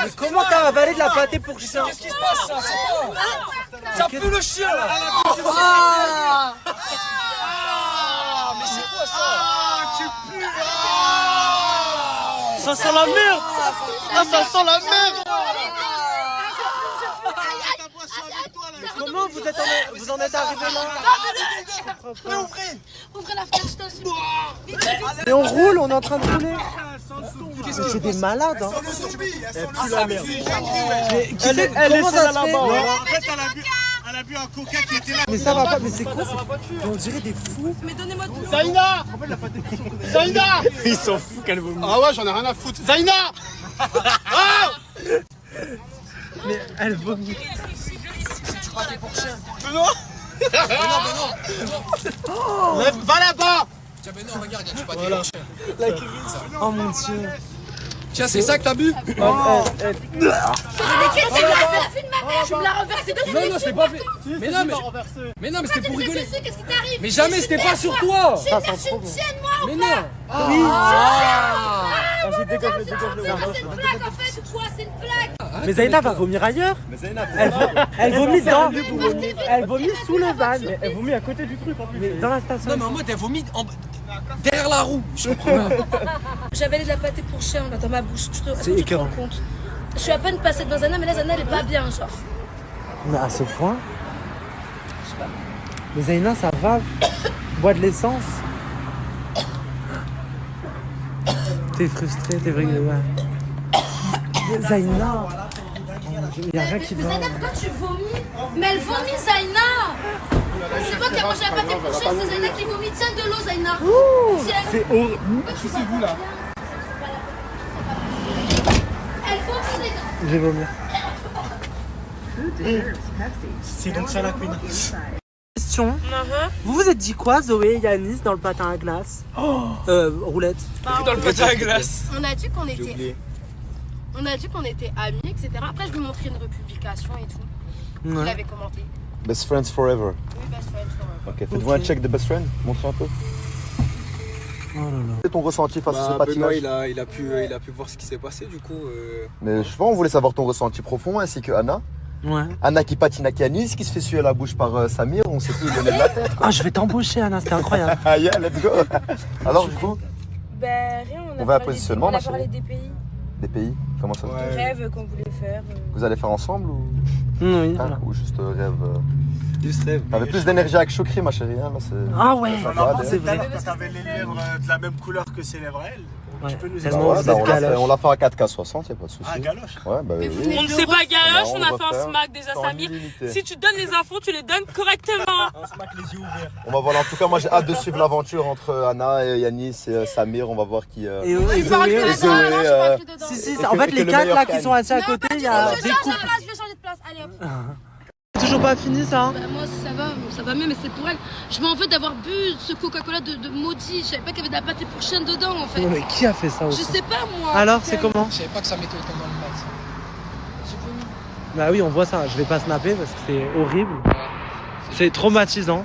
Mais comment t'as avalé de la pâtée pour chien? Qu'est-ce qui se passe ça? C'est quoi? Ça pue le chien là! Mais c'est quoi ça? Ça sent la merde! Ah, ça sent la merde! Comment vous en êtes arrivé là? Ouvrez la fenêtre, je t'en supplie. Et on roule, on est en train de rouler. C'est des malades, hein. Elle est là-bas. En fait, elle a bu un coca qui était là. Mais ça va pas, mais c'est quoi? On dirait des fous. Mais donnez-moi tout. Zaina! Zaina! Ils s'en foutent qu'elle vomit. Ah ouais, j'en ai rien à foutre. Zaina! Ah! Mais elle vomit. Benoît! Va là-bas! Tiens, mais non, regarde, il y a du pâté pour chien. Oh mon dieu. Tiens, c'est ça que t'as bu? C'est la fille de ma mère, je me la reverser dessus. Non, je l'ai pas fait. Mais non, mais c'était pour rigoler. Qu'est-ce qui t'arrive? Mais jamais, c'était pas sur toi. J'ai cherché une chienne, moi, ou Mais pas? non. Oui. J'ai dégagé c'est une blague, en fait, ou quoi? C'est une blague. Mais Zaina va vomir ailleurs. Elle vomit dans. Elle vomit sous le van. Elle vomit à côté du truc en plus. Mais dans la station. Non, mais en mode, elle vomit derrière la roue. Je comprends pas. J'avais de la pâtée pour chien là dans ma bouche. Est-ce C'est que tu te écœurant. rends compte? Je suis à peine passée devant Zana, mais là Zana elle est pas bien, genre. Mais à ce point. Mais Zaina, ça va. Bois de l'essence. T'es frustrée, t'es vrai. Ouais. Zaina. Il y a rien qui Mais va. Zaina, pourquoi tu vomis? Mais elle vomit, Zaina! C'est moi qui ai mangé la pâté pour chien, c'est Zaina qui vomit. Tiens de l'eau, Zaina. Tiens. C'est horrible. C'est vous là. Elle vomit, les gars. Je vais vomir. C'est donc ça la queen. Question. Vous vous êtes dit quoi, Zoé et Yanis, dans le patin à glace? Roulette. Dans le patin à glace. On a dit qu'on était amis, etc. Après, je lui montrais une republication et tout. Il Ouais. avait commenté. Best friends forever. Oui, best friend forever. Ok, faites-vous un check de best friend. Montre un peu. Oh là là. C'est ton ressenti face à ce Benoît, patinage. il a pu voir ce qui s'est passé du coup. Mais je sais pas, on voulait savoir ton ressenti profond ainsi que Anna. Ouais. Anna qui patine à Yanis, qui se fait suer la bouche par Samir, on sait plus où donner de la tête. Ah, je vais t'embaucher, Anna, c'était incroyable. Ah yeah, let's go. Alors du coup, Ben rien, On va à positionnement, on ma a parlé chérie. des pays, des pays, comment ça se des rêves qu'on voulait faire. Vous allez faire ensemble ou, Oui, hein, voilà. ou juste rêve Juste rêve. T'avais plus d'énergie avec Chokri, ma chérie. Hein, là, Ah ouais, ça va, c'est vrai. Quand t'avais les lèvres de la même couleur que ses lèvres à elle, Ouais. tu peux nous Tellement Ouais, vous bah, êtes on l'a fait- galoche. on l'a fait en 4K60, y'a pas de souci. Ah, galoche. Ouais, bah oui. On ne fait pas galoche, on a va fait un faire smack déjà, sans Samir. illimité. Si tu donnes les infos, tu les donnes correctement. On se maque les yeux ouverts. On va voir, en tout cas, moi j'ai hâte de suivre l'aventure entre Anna et Yanis et Samir. On va voir qui. Et Je parle Zoé, plus Zoé, dedans, non, je parle plus dedans. Si, si, Et en que- fait, et que les le 4 meilleur là qui gagne. sont assis à Non, côté, pas il du y tout, a je des change de couples. place, je vais changer de place. Allez hop. Toujours pas fini ça? Bah, moi ça va mieux, mais c'est pour elle. Je m'en veux d'avoir bu ce Coca-Cola de maudit. Je savais pas qu'il y avait de la pâté pour chien dedans en fait. Non, mais qui a fait ça Je aussi? sais pas moi. Alors, c'est comment? Je savais pas que ça mettait autant dans le mat. Bah oui, on voit ça. Je vais pas snapper parce que c'est horrible. C'est traumatisant.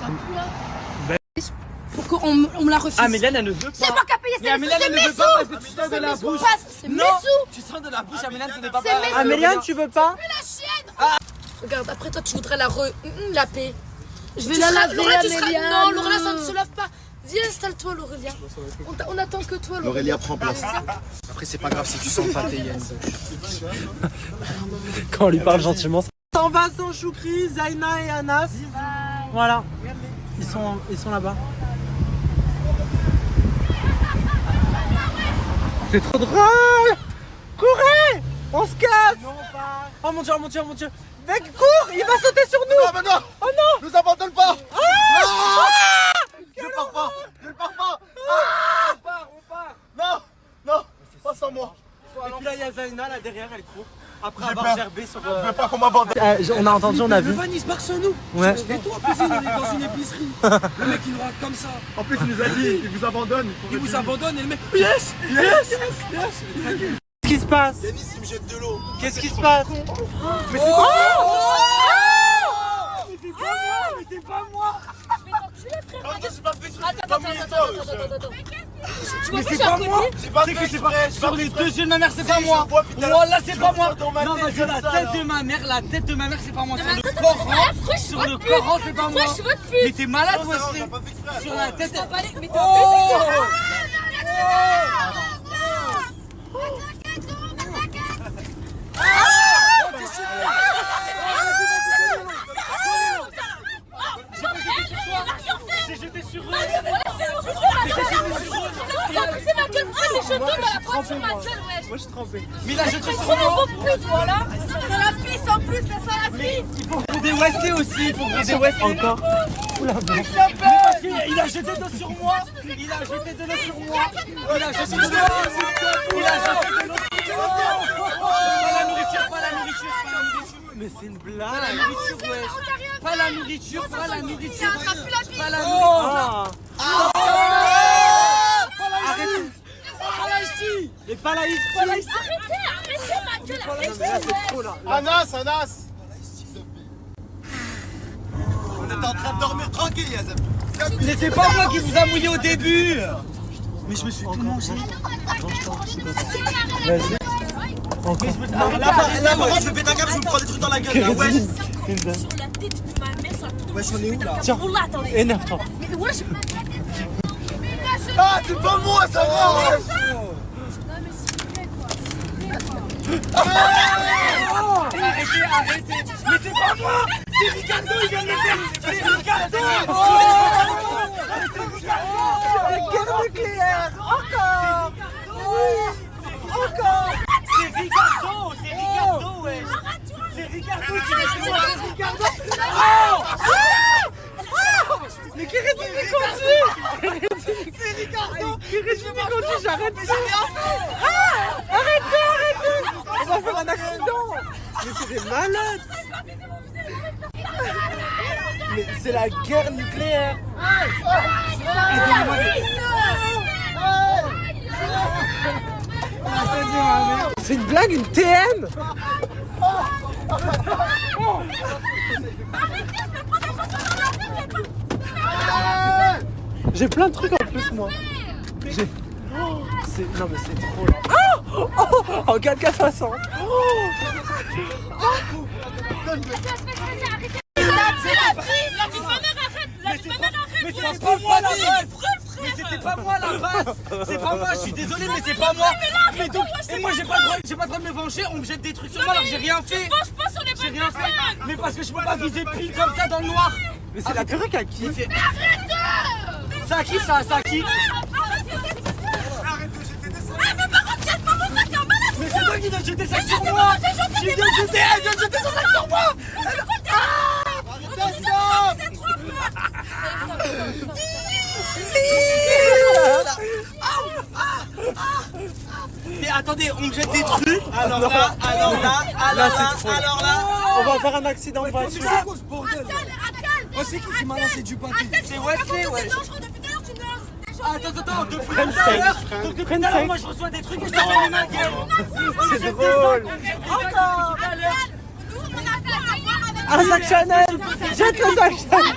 Ça pue là. Pour qu'on me la refuse. Améliane, elle ne veut C'est moi qui a payé, c'est mes sous. parce que tu sens C'est mes sous. C'est mes sous. Tu sens de la bouche, Améliane, ce n'est pas C'est mes sous. Améliane, tu veux pas? La chienne. Regarde, après toi tu voudrais la paix. Je vais la laver, Améliane. Non, Laurélia, ça ne se lave pas. Viens, installe-toi, Laurélia. On attend que toi, Laurélia prend place. Après, c'est pas grave si tu sens le pâté, Yann. Quand on lui parle gentiment. S'en va sans Choukri, Zaina et Anas. Voilà. Ils sont là-bas. C'est trop drôle! Courez! On se casse! Oh mon dieu, oh mon dieu, oh mon dieu! Mec, cours! Il va sauter sur nous! Non, mais non! Oh non! Nous abandonne pas! Ah! Je pars pas! Je ne pars pas! pas moi. Et puis là, il y a Zaina, là derrière, elle court. Après J'ai avoir peur. gerbé sur. Je veux pas qu'on m'abandonne. On a entendu, on a vu. Le van il se barre sur nous. Ouais. Et toi, cousine, on est dans une épicerie. Le mec il nous rate comme ça. En plus, il nous a dit, il vous abandonne. Il vous abandonne et le mec. Yes, yes, yes, yes. Qu'est-ce qui se passe? Yanis, il me jette de l'eau. Qu'est-ce qui se passe? Mais c'est pas moi. Mais c'est pas moi. Mais c'est pas moi. Sur les deux yeux de ma mère, c'est pas moi. Voilà, c'est pas moi. Non, vas-y, la tête de ma mère, c'est pas moi. Sur le Coran, c'est pas moi. Mais t'es malade, Wesley. Sur la tête. Mais t'es j'ai jeté sur eux. C'est ma gueule, frère, les jetons dans la pointe sur ma gueule, wesh. Moi, je suis trempé. Mais il a jeté sur Trop moi. nouveau pute, voilà. Ça la pisse en plus, ça la pisse. Il faut gronder Wesley aussi. Il faut gronder Wesley. Encore. Oula, Il a jeté de l'eau sur moi. Il a jeté de l'eau sur moi. Il a jeté de l'eau sur moi. Il a jeté de l'eau sur moi. Pas la nourriture, pas la nourriture, pas la nourriture. mais c'est une Pas la blague. nourriture, wesh. Pas la nourriture, pas la nourriture. Pas la Ah. Arrêtez. Et pas la ici. Arrêtez, ma gueule, arrêtez. Mais là, c'est trop là. Anas. On est en train de dormir tranquille, Yazem. Mais c'est pas moi qui vous a mouillé au début. Mais je me suis tout mangé. Vas-y. Encore. Là, par contre, je vais péter un câble, je me prends des trucs dans la gueule. Là, wesh. Sur la tête de ma mère, ça tourne. Wesh, on est où là? Tiens, Oh là, attendez. énerve-toi. Mais wesh. Ah, c'est pas moi, ça va. Non, mais s'il vous plaît, quoi. Arrêtez. Mais c'est pas moi. C'est Ricardo, il vient de le faire. C'est Ricardo. La guerre nucléaire. Encore. Encore. C'est Ricardo, wesh. C'est Ricardo qui vient de le faire. Ricardo. Mais qui réduit mes conduits? C'est Ricardo. Qui réduit mes conduits? J'arrête pas. Arrêtez. On va faire un accident. Mais c'est des malades. Mais c'est la guerre nucléaire. C'est une blague, une TM. J'ai plein de trucs en plus, moi. J'ai... Oh, non mais c'est trop là. En 4K60. Mais c'est pas moi la base. Mais c'était pas moi la base. C'est pas moi, je suis désolé, mais c'est pas moi. Mais donc, et moi j'ai pas le droit de me venger, on me jette des trucs sur moi alors que j'ai rien fait. J'ai rien fait. Mais parce que je peux pas viser pile comme ça dans le noir. Mais c'est la perruque à qui? C'est à qui ça? C'est à qui? Mais c'est toi qui viens de jeter ça sur moi. Tu viens de jeter son sac sur moi. Mais attendez, on me jette des trucs. Alors là, on va faire un accident de voiture. Oh, c'est qui m'a lancé du pâté? C'est Wesley, ouais. Attends, depuis tout à l'heure, moi je reçois des trucs et je te fais ma gueule. C'est drôle. Encore. Un sac Chanel. Jette le sac Chanel.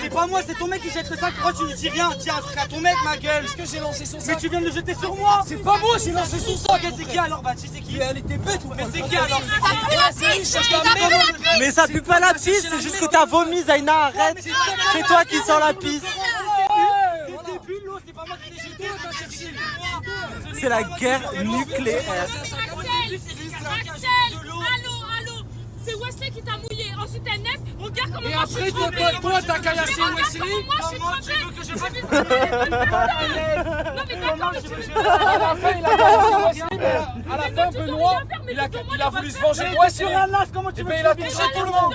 C'est pas moi, c'est ton mec qui jette le sac. Pourquoi tu lui dis rien? Dis un truc à ton mec, ma gueule. Est-ce que j'ai lancé son sac? Mais tu viens de le jeter sur moi. C'est pas moi, j'ai lancé son sac. C'est qui alors? Bah, tu sais qui? Mais elle était bête ou pas? Mais c'est qui alors? Mais ça pue pas la pisse, c'est juste que t'as vomi, Zaina, arrête. C'est toi qui sens la pisse. C'est la guerre nucléaire. Allô, c'est Wesley qui t'a mouillé. Ensuite, Ernest, regarde comment Et moi je suis après, toi, t'as caillassé Wesley. Moi, je suis trempée. Que je fasse Non, mais d'accord, mais tu veux... À la fin, Benoît, il a voulu se venger de Wesley. Sur un las, comment tu veux? Il a touché tout le monde.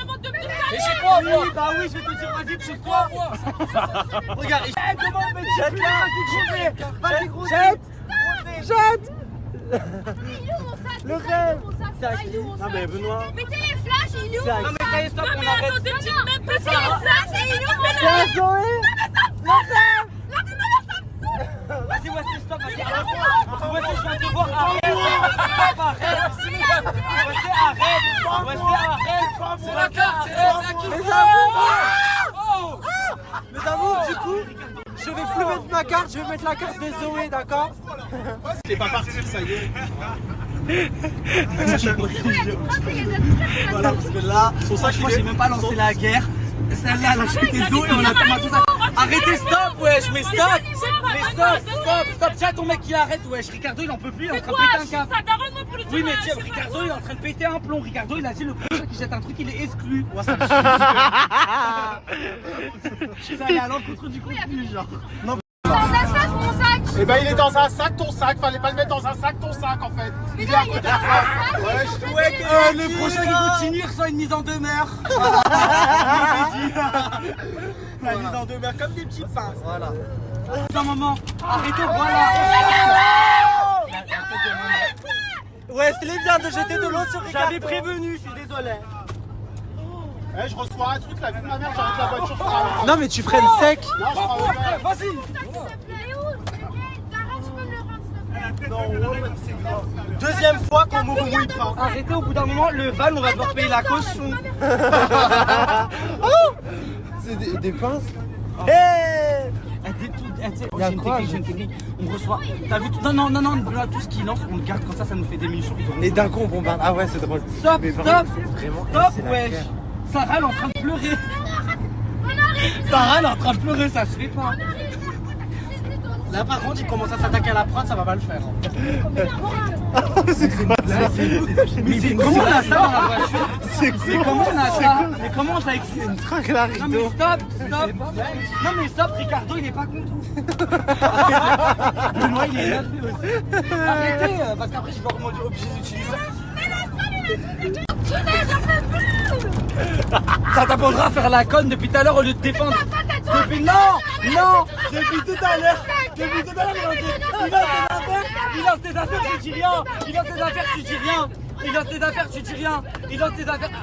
Et chez quoi, moi? Bah oui, je vais te dire, vas-y, chez quoi, moi? Regarde, comment on met jette là? Jette. Snapchat. Le rêve. C'est à qui? Non mais Benoît. Mettez les flashs, il est où? Non mais ça y est, stop, on arrête. Attendez, tu me mets pas Mettez les flashs, il est où? C'est à Zoé. Vas-y, Wesley, stop, vas-y, arrête. Wesley, je viens te voir, arrête. Stop, arrête. Wesley, arrête. Wesley, arrête. C'est la carte, c'est qui? Mes amours, du coup, je vais plus mettre ma carte, je vais mettre la carte de Zoé, d'accord? C'est pas parti, ça y est. Voilà, parce que là, c'est pour ça que moi j'ai même pas lancé la guerre. Celle-là, elle a jeté d'eau et on a tout ça. Arrêtez, stop, wesh, mais stop. Mais stop. Tiens, ton mec qui arrête, wesh. Ricardo, il en peut plus, il est en train de péter un câble. Oui, mais tiens, Ricardo, il est en train de péter un plomb. Ricardo, il a dit le prochain qui jette un truc, il est exclu. Moi, ça me suffit. Ça y est à l'encontre du contenu, genre. Non. Dans un sac, mon sac. Eh ben il est dans un sac, ton sac. Fallait pas le mettre dans un sac, ton sac en fait. Il est à côté de toi. Ouais, le prochain qui continue reçoit une mise en demeure. La mise en demeure comme des petits pains. Voilà. Un moment, arrêtez, voilà. Ouais, c'est bien de jeter de l'eau sur Ricardo. J'avais prévenu, je suis désolé. Eh, je reçois un truc, la vie de ma mère, j'arrête la voiture, je prends. Non mais tu freines sec. Non, je prends le Vas-y. Deuxième fois qu'on m'ouvre mouille pas. Arrêtez, au bout d'un moment, le van, on va devoir payer la caution. C'est des pinces. J'ai une technique. On reçoit. T'as vu tout? Non, tout ce qu'il lance, on le garde comme ça nous fait des munitions. Et d'un coup on bombarde. Ah ouais, c'est drôle. Stop, mais stop, vraiment, stop, c'est la wesh. guerre. Sarah, elle est en train de pleurer. Sarah, elle est en train de pleurer, ça se fait pas. Là, par contre, il commence à s'attaquer à la prod, ça va pas le faire. C'est quoi ça? Mais c'est comment on a ça dans la voiture? C'est comment on a ça? Mais comment on a écrit une traque là, Non mais stop. Non mais stop, Ricardo il est pas content. Benoît il est énervé aussi. Arrêtez, parce qu'après je vais être obligé d'utiliser ça. Ça t'apprendra à faire la conne depuis tout à l'heure au lieu de défendre. Non, depuis tout à l'heure, il lance des affaires, tu dis rien.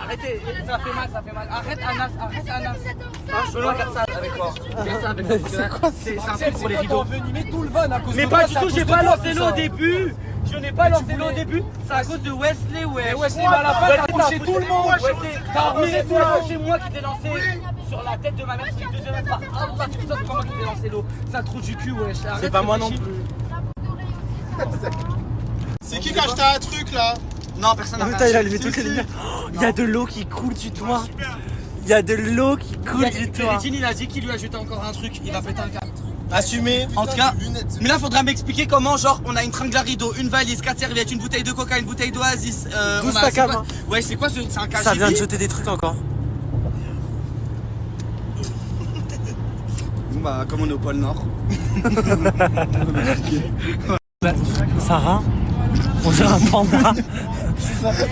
Arrêtez, ça fait mal. Arrête Anas. Je veux faire ça avec moi. C'est quoi? C'est un truc pour les rideaux. Mais pas du tout, j'ai pas lancé l'eau au début. Je n'ai pas lancé l'eau au début, c'est à cause de Wesley, ouais. Wesley, à la fin, t'as touché tout le monde. T'as arrosé tout le monde. C'est moi qui t'ai lancé sur la tête de ma mère, c'est le deuxième fois. Ah, c'est pas moi qui t'ai lancé l'eau. C'est un trou du cul, wesh. C'est pas moi non plus. C'est qui a acheté un truc là? Non, personne n'a acheté. Il a allumé toutes les lumières. Il y a de l'eau qui coule du toit. Il y a de l'eau qui coule du toit. Kérétine, il a dit qu'il lui a ajouté encore un truc. Il va péter un câble. Assumé. En tout cas, mais là faudra m'expliquer comment, genre on a une tringle à rideau, une valise, 4 serviettes, une bouteille de coca, une bouteille d'Oasis. 12 sacs à main. Ouais, c'est quoi c'est un cas. Ça vient de jeter des trucs encore. Bah comme on est au pôle Nord. Sarah, on dirait un panda.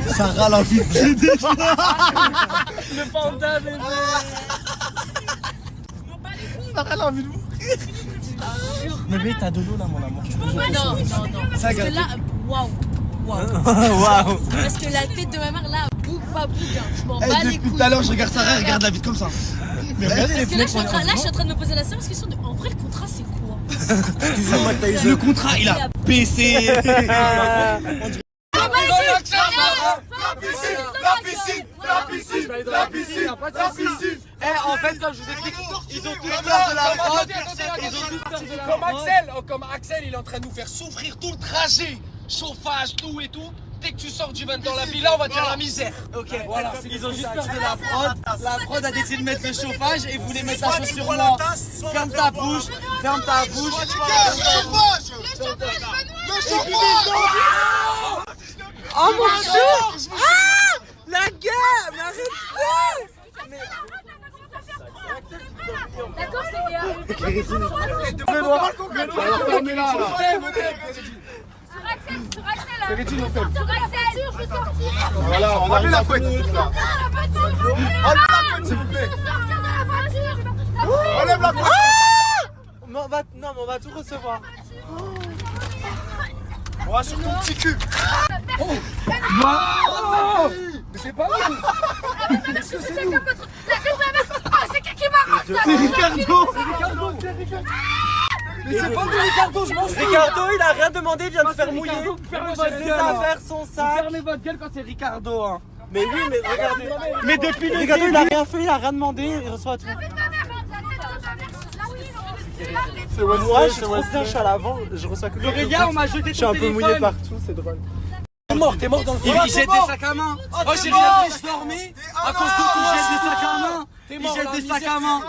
Sarah l'a envie de déjà. Le panda bébé. Sarah l'a envie de mourir. Bébé, t'as de l'eau là, mon amour. Non. Parce que là, waouh. Parce que la tête de ma mère là, bouge pas bouge. Je m'en bats les couilles. Depuis tout à l'heure, je regarde Sarah, elle regarde la vie comme ça. Mais regardez les parce que là, je suis en train de me poser la séance question de en vrai, le contrat, c'est quoi? Excusez-moi, t'as eu le contrat, il a baissé. La piscine. En fait, comme je vous explique, ils ont tous peur de la fraude. Comme Axel, il est en train de nous faire souffrir tout le trajet. Chauffage, tout et tout. Dès que tu sors du van dans la villa, on va te faire la misère. Ok, voilà, ils ont juste peur de la fraude. La fraude a décidé de mettre le chauffage et voulait mettre la chose sur moi. Ferme ta bouche. Le chauffage. Oh mon Dieu! Ah! La gueule! Mais arrêtez! D'accord, c'est bien. Sur Axel, je veux sortir. Voilà, on a mis la couette. Enlève la couette, s'il vous plaît. Enlève la couette. Non, mais on va tout recevoir. Ouais, sur ton petit cul. Mais c'est pas vrai. C'est qui m'a rendu? C'est Ricardo. Mais c'est pas moi Ricardo, je m'en fous. Ricardo, il a rien demandé, il vient de faire mouiller. Fermez Ses votre gueule. affaires sont sales. Fermez votre gueule quand c'est Ricardo. Hein. Mais oui, mais regardez. Mais depuis le Ricardo, il début. a rien fait, il a rien demandé, il reçoit tout. Moi, je suis trop bien, je suis à l'avant, je reçois que des Aurélia, on m'a jeté ton Je suis un peu téléphone. mouillé partout, c'est drôle. T'es mort dans le fond. Il jette des sacs à main. Oh, j'ai rien fait, je dormais. À cause de tout, il jette des sacs à main. Il jette des sacs à main.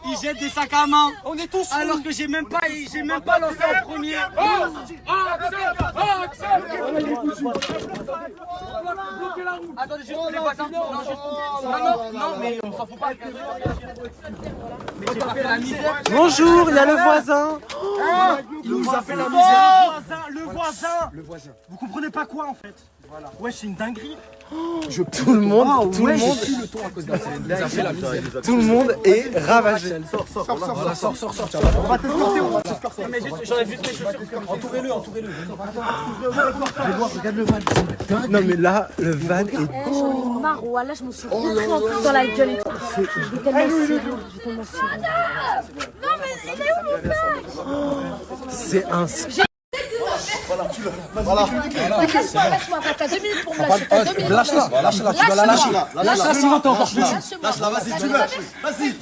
Il jette des sacs à main. On est tous alors que j'ai même pas lancé en premier. Attendez, juste les voisins. Non, mais on s'en fout pas. Mais j'ai pas fait la misère. Bonjour, il y a le voisin. Il nous a fait la misère. Le voisin. Vous comprenez pas quoi en fait? Voilà. Ouais, c'est une dinguerie. Tout le monde, tout le monde, tout le monde est ravagé. Sors. On va t'escorter, Mais juste, j'enlève juste mes chaussures. Entourez-le. Regarde le van. Non mais là, le van est... J'en ai marre, là je me suis rentrée en plus dans la gueule et tout. Je vais tellement serrer. Non, mais il est où mon sac? C'est un... Voilà. Lâche-moi, t'as 2 minutes pour me lâcher. T'as 2 minutes. Lâche-la, tu dois la lâcher. Lâche-la, sinon t'es encore plus. Lâche-la, vas-y, tu lâches. Vas-y.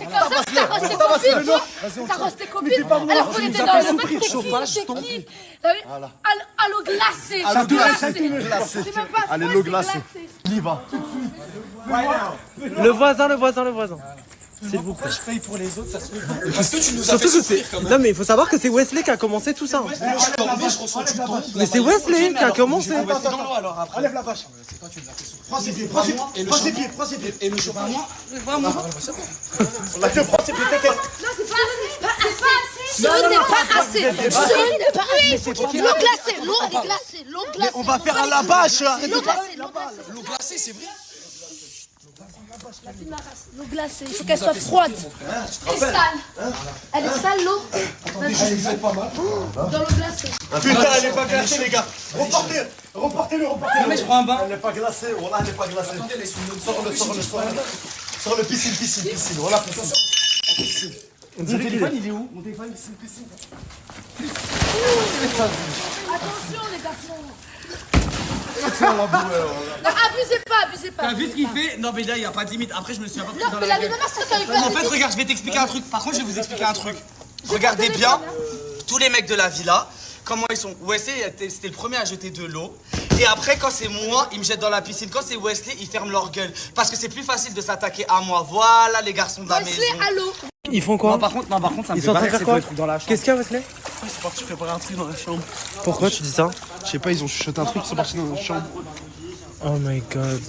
T'arrosses tes copines. Alors qu'on était dans le même chauffage, c'est qui? À l'eau glacée. C'est même pas Allez, l'eau glacée. Il y va. Le voisin. S'il vous plaît. Je paye pour les autres, ça se fait. Parce que tu nous as Surtout fait que c'est... souffrir quand même. Non mais il faut savoir que c'est Wesley qui a commencé tout ça. Je dormais, je reçois du temps. Mais c'est Wesley qui a commencé. Enlève la vache. C'est toi qui nous as fait souffrir. Prends ses pieds. Et le chauffeur. On a que prendre ses pieds, t'inquiète. Ce n'est pas assez. L'eau glacée. Mais on va faire un lavage. L'eau glacée, c'est vrai. L'eau glacée, il faut qu'elle soit froide. Elle est sale. Elle est sale l'eau. Attendez, je pas mal. Dans l'eau glacée. Putain, elle est pas glacée, les gars. Reportez-le. Mais je prends un bain. Elle n'est pas glacée. Voilà, elle n'est pas glacée. Sors le piscine. Voilà, piscine. Mon téléphone, il est où? Mon téléphone, c'est une piscine. Attention les garçons. Abusez pas. T'as vu ce qu'il fait? Non, mais là, il n'y a pas de limite. Après, je me suis un peu pris Non, dans mais la la gueule. limite, c'est quand En fait, regarde, je vais t'expliquer un truc. Par contre, je vais vous expliquer un truc. Regardez bien, tous les mecs de la villa, comment ils sont. Wesley, c'était le premier à jeter de l'eau. Et après, quand c'est moi, ils me jettent dans la piscine. Quand c'est Wesley, ils ferment leur gueule. Parce que c'est plus facile de s'attaquer à moi. Voilà, les garçons de la maison. Wesley, allô. Ils font quoi? Non, par contre, ça me Ils fait sont en train de pas faire quoi? des trucs dans la chambre. Qu'est-ce qu'il y a Wesley? Ils sont partis préparer un truc dans la chambre. Pourquoi tu dis ça? Je sais pas, ils ont chuchoté un truc, ils sont partis dans la chambre. Oh my god.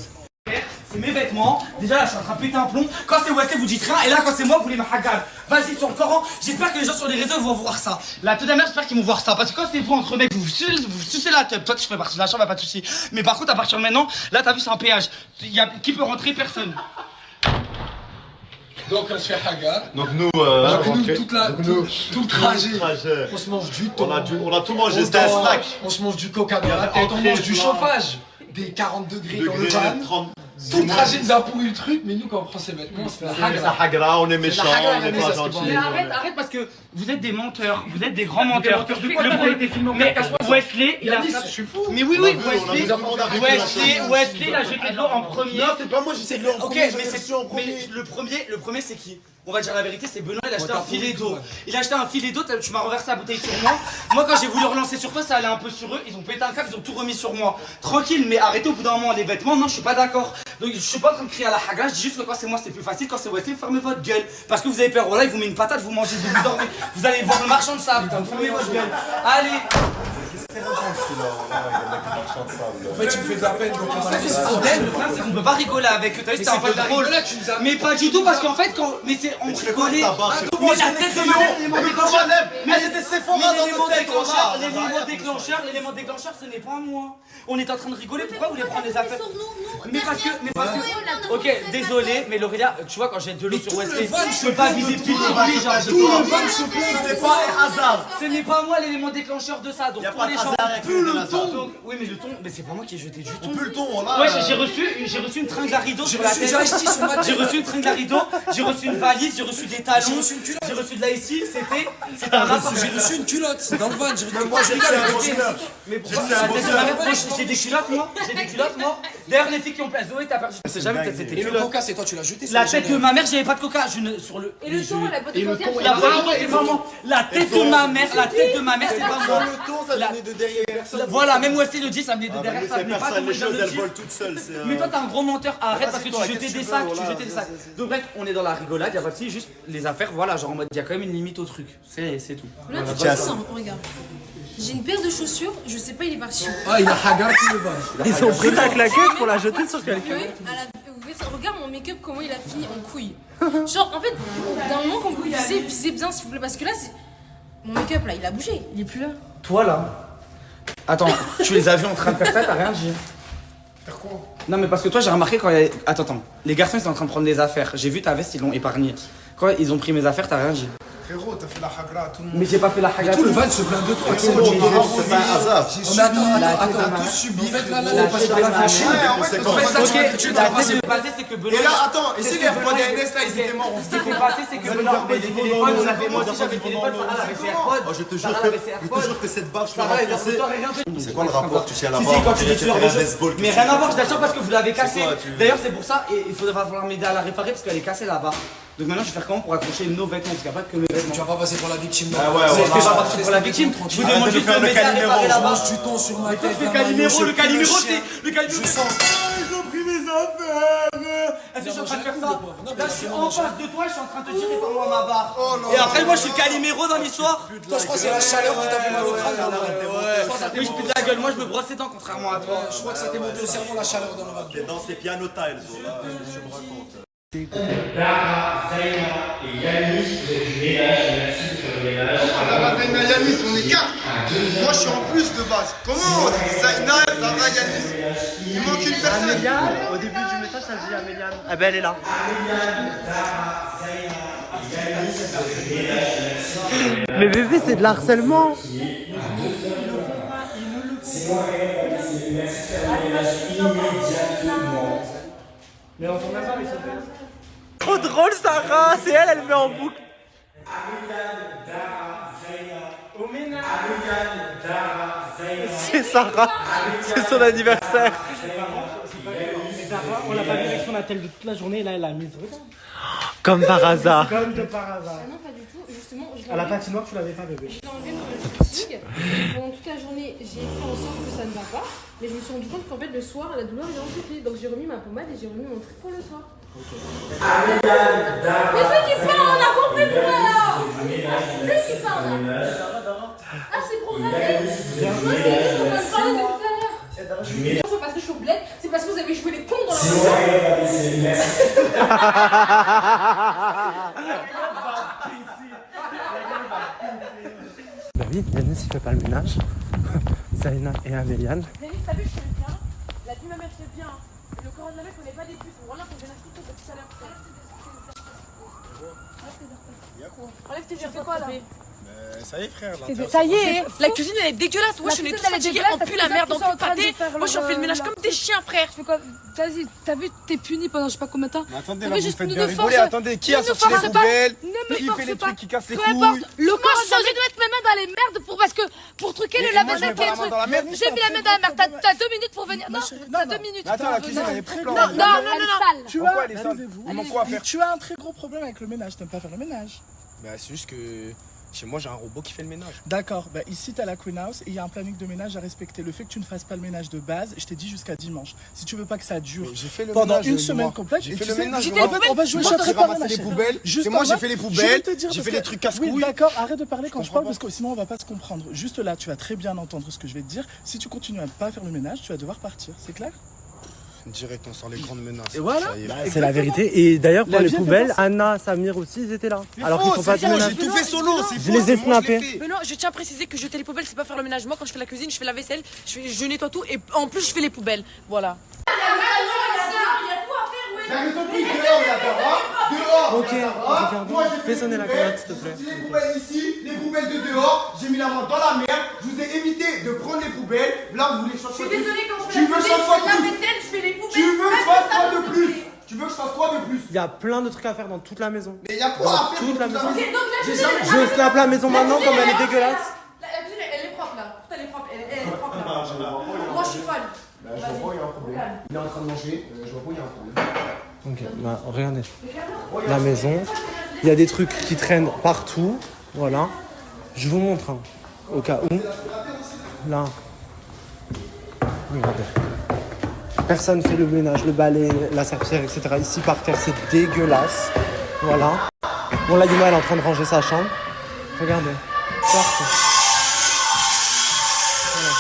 C'est mes vêtements. Déjà là, je suis en train de péter un plomb. Quand c'est Wesley, vous dites rien. Et là, quand c'est moi, vous voulez me hagar. Vas-y, sur le Coran. J'espère que les gens sur les réseaux vont voir ça. La toute mère, j'espère qu'ils vont voir ça. Parce que quand c'est vous entre mecs, vous sucez la tête. Toi, tu fais partie de la chambre, pas de soucis. Mais par contre, à partir de maintenant, là, t'as vu, c'est un péage. Qui peut rentrer? Personne. Donc on se fait hagar. Donc nous, tout le trajet, on se mange du thon. On a tout mangé, c'était un snack. On se mange du coca dans la tête, on mange du chauffage. Des 40 degrés dans le van. Tout le trajet nous a pourri le truc, mais nous quand on prend ses vêtements, on se fait la hagra, on est méchants, on n'est pas gentils. Mais arrête parce que vous êtes des menteurs, vous êtes des grands menteurs. Mais Wesley, il a... Je suis fou. Mais oui, Wesley, il a jeté de l'eau en premier. Non, c'est pas moi, j'ai de l'eau en premier. Ok, mais le premier c'est qui? On va dire la vérité, c'est Benoît, il a acheté un filet d'eau. Il a acheté un filet d'eau, tu m'as renversé la bouteille sur moi. Moi, quand j'ai voulu relancer sur toi, ça allait un peu sur eux. Ils ont pété un câble, ils ont tout remis sur moi. Tranquille, mais arrêtez au bout d'un moment les vêtements. Non, je suis pas d'accord. Donc, je suis pas en train de crier à la haga. Je dis juste que quand c'est moi, c'est plus facile. Quand c'est Wesley, fermez votre gueule. Parce que vous avez peur. Voilà, il vous met une patate, vous mangez, vous dormez. Vous allez voir le marchand de sable. Fermez votre gueule. Allez. En fait, tu me fais de la peine. Donc on va Le problème, c'est qu'on peut pas rigoler avec eux. T'as vu, c'était un peu drôle. Mais pas du tout, parce qu'en fait, quand. Mais c'est. On rigolait. Mais la tête de ma l'élément déclencheur. Mais c'était Sephora dans notre tête. L'élément déclencheur, ce n'est pas moi. On est en train de rigoler. Pourquoi vous voulez prendre les affaires? Mais parce que. Ok, désolé, mais Laurélia, tu vois, quand j'ai de l'eau sur Wesley, je peux pas viser plus. Tout le van se plaint, c'est pas un hasard. Ce n'est pas moi l'élément déclencheur de ça. Donc pour les méchant. Plus le ton. Oui, mais le ton, mais c'est pas moi qui ai jeté du ton. Plus le ton, voilà. Ouais, j'ai reçu une tringle à rideau sur la tête. J'ai reçu une tringle à rideau, j'ai reçu une valise, j'ai reçu des talons, j'ai reçu de la ici, c'était un rapport. J'ai reçu une culotte, c'est dans le van. Moi, j'ai fait un bosseur. Mais pourquoi j'ai des culottes, moi? J'ai des culottes, moi. D'ailleurs, les filles qui ont placé, Zoé, t'as perdu. Je sais jamais, peut-être c'était Et le coca, c'est toi, tu l'as jeté. La tête de ma mère, j'avais pas de coca. Sur le. Et le ton, la boîte de concierge. La tête de ma mère, c'est pas moi. Le ton, ça venait de derrière personne. Voilà, même Wesley le dit, ça venait de derrière. Ça venait pas Personne, comme les choses, elles volent toutes seules. Mais toi, t'es un gros menteur. Arrête Ah, parce que c'est toi, tu jetais qu'est-ce des que sacs. tu veux, Tu jetais des sacs. Donc, bref, on est dans la rigolade. Y'a pas de soucis, juste les affaires. Voilà, genre en mode, y'a quand même une limite au truc. C'est tout. Là, tu vois, regarde. J'ai une paire de chaussures, je sais pas, il est parti. Ah, il a hagar tout le van. Ils ont pris ta claquette pour la jeter sur quelqu'un. Regarde mon make-up, comment il a fini en couille. Genre, en fait, d'un moment, quand vous visez bien, s'il vous plaît, parce que là, mon make-up, là, il a bougé, il est plus là. Toi, là. Attends, tu les as vus en train de faire ça, t'as rien dit. Faire quoi? Non, mais parce que toi, j'ai remarqué quand il y a... Attends. Les garçons, ils étaient en train de prendre des affaires. J'ai vu ta veste, ils l'ont épargnée. Quand ils ont pris mes affaires, t'as rien dit. Frérot, t'as fait la hagra à tout le monde. Mais j'ai pas fait la hagra. Tout le van se plaint de toi. C'est pas un hasard. Mais attends, tous subi. En fait, là, parce que t'as fait chier. Ce qui s'est passé, c'est que Benoît. Et là, attends, et si les reprenez NS là, ils étaient morts. Ce qui s'est passé, c'est que Benoît avait des téléphones, on avait moi aussi j'avais le téléphone, Sarah avait ses AirPods. Je te jure que cette barre, je peux Sarah, renforcer. C'est quoi le rapport? Tu tiens la Si, barre, quand tu tu es tueur de jeu. baseball. Mais rien à voir, je t'assure parce que vous l'avez cassée. D'ailleurs, c'est pour ça, et il faudra falloir m'aider à la réparer parce qu'elle est cassée là-bas. Donc maintenant, je vais faire comment pour accrocher nos vêtements? Parce qu'il n'y a pas que mes vêtements. Tu vas pas passer pour la victime. Ah ouais, Je fais pas partie pour la victime. Je vous demande juste de m'aider à réparer là-bas. Tu tombes sur ma tête. Le Calimero, c'est. Le Calimero, Je sens. ils ont pris mes affaires. Est-ce que je suis en train de faire ça? Là, je suis en face de toi, je suis en train de te dire, réparais-moi ma barre. Et après, moi, je suis Calimero dans l'histoire. Toi, je crois que c'est la chaleur qui t'a fait mal au crâne. Oui, je pète la gueule. Moi, je me brosse les dents, contrairement à toi. Je crois que ça t'est monté au cerveau, la chaleur dans le van. T'es dans ces piano tiles, je me raconte. Dara, Zaina et Yanis, vous êtes du ménage, merci pour le ménage. Dara, Zaina, Yanis, on est 4. Moi je suis en plus de base. Comment Zaina, Dara, Yanis? Il manque une personne. Améliane, au début du message, ça dit Améliane. Ah ben elle est là. Mais bébé, c'est de l'harcèlement. Mais on tourne ça, mais ça fait. Trop drôle, Sarah. C'est elle, elle met en boucle. C'est Sarah. C'est son anniversaire. On l'a pas vu avec son attel de toute la journée, là elle a mis. Comme par hasard. Comme de par hasard. Ah non, pas du tout, justement. À la patinoire, tu l'avais pas, bébé. Je l'ai enlevé dans le footing. Pendant toute la journée, j'ai fait en sorte que ça ne va pas. Mais je me suis rendu compte qu'en fait, le soir, la douleur est amplifiée. Donc j'ai remis ma pommade et j'ai remis mon truc pour le soir. Mais toi qui parles, on a compris pourquoi là. C'est qui parle là. Ah, c'est programmé. Moi, c'est juste qu'on va me parler de tout à l'heure. C'est parce que je suis au bled, c'est parce que vous avez joué les cons dans la voiture. Bah oui, Yanis il fait pas le ménage. Zaina et Améliane. Yanis, t'as vu, je fais bien. La vie, ma mère fait bien. Le corps de la mec, on n'est pas des putes. Voilà, qu'on vient d'acheter tout depuis tout à l'heure. Enlève tes affaires, quoi là? Ça y est, frère. Ça y est, La cuisine elle est dégueulasse. Moi je suis toute fatiguée, on pue la merde, on pue le pâté. Moi je suis en fait le ménage comme des chiens, frère. Tu fais quoi? Vas-y, t'as vu, t'es puni pendant je sais pas combien de temps. Mais attendez, T'as là, vu, vous juste faites ne bien force- rigoler. Attendez, qui a ne sorti les force pas. poubelles? Ne me Qui force fait les pas. trucs qui cassent les Peu importe, couilles? le corps, je suis obligée de mettre mes mains dans les merdes pour truquer le Et moi, je lave-vaisselle mets qui est pas la main dans la merde. J'ai mis la main dans la merde. T'as 2 minutes pour venir. Non, t'as 2 minutes. Attends, la cuisine, elle est prête. Non, non, non, non. Tu vois, elle est sale. Il manque quoi à faire? Tu as un très gros problème avec le ménage, t'aimes pas faire le ménage. Bah, c'est juste que chez moi, j'ai un robot qui fait le ménage. D'accord, bah ici t'as la Queen House et il y a un planning de ménage à respecter. Le fait que tu ne fasses pas le ménage de base, je t'ai dit jusqu'à dimanche. Si tu veux pas que ça dure pendant une semaine complète, j'ai fait le ménage. En fait, on va jouer chapeau par les poubelles. C'est moi, j'ai fait les poubelles. J'ai fait les trucs casse-couilles. Oui, d'accord, arrête de parler quand je parle parce que sinon on va pas se comprendre. Juste là, tu vas très bien entendre ce que je vais te dire. Si tu continues à pas faire le ménage, tu vas devoir partir, c'est clair? Direct, on sort les grandes menaces. Et voilà. C'est la vérité. Et d'ailleurs, pour les poubelles, Anna, Samir aussi, ils étaient là. Alors qu'ils font pas du ménage. J'ai tout fait solo, c'est Je les ai snappés. Mais non, je tiens à préciser que jeter les poubelles, c'est pas faire le ménage. Moi, quand je fais la cuisine, je fais la vaisselle, je nettoie tout et en plus, je fais les poubelles. Voilà. Ok, regarde. Fais sonner la cloche, s'il te plaît. Les poubelles ici, les poubelles de dehors. J'ai mis la main dans la merde. Je vous ai évité de prendre les poubelles. Là, vous voulez que je fasse quoi? Je suis désolée quand je Tu veux que je fasse quoi de la plus? vaisselle, je fais les poubelles. Tu veux que je fasse quoi de plus? Tu veux que je fasse quoi de plus? Il y a plein de trucs à faire dans toute la maison. Mais il y a quoi à faire toute la maison. Ok, donc la cuisine, Je slap la maison maintenant comme elle est dégueulasse. La cuisine, elle est propre là. Putain, elle est propre. Elle est propre là. Moi, je suis folle. Je vois pas, il y a un problème. Il est en train de manger, je vois pas, il y a un problème. Ok, bah, regardez. La maison. Il y a des trucs qui traînent partout. Voilà. Je vous montre, hein, au cas où. Là. Regardez. Personne fait le ménage, le balai, la serpillière, etc. Ici, par terre, c'est dégueulasse. Voilà. Bon, là, Yuma, elle est en train de ranger sa chambre. Regardez. Partout. Voilà.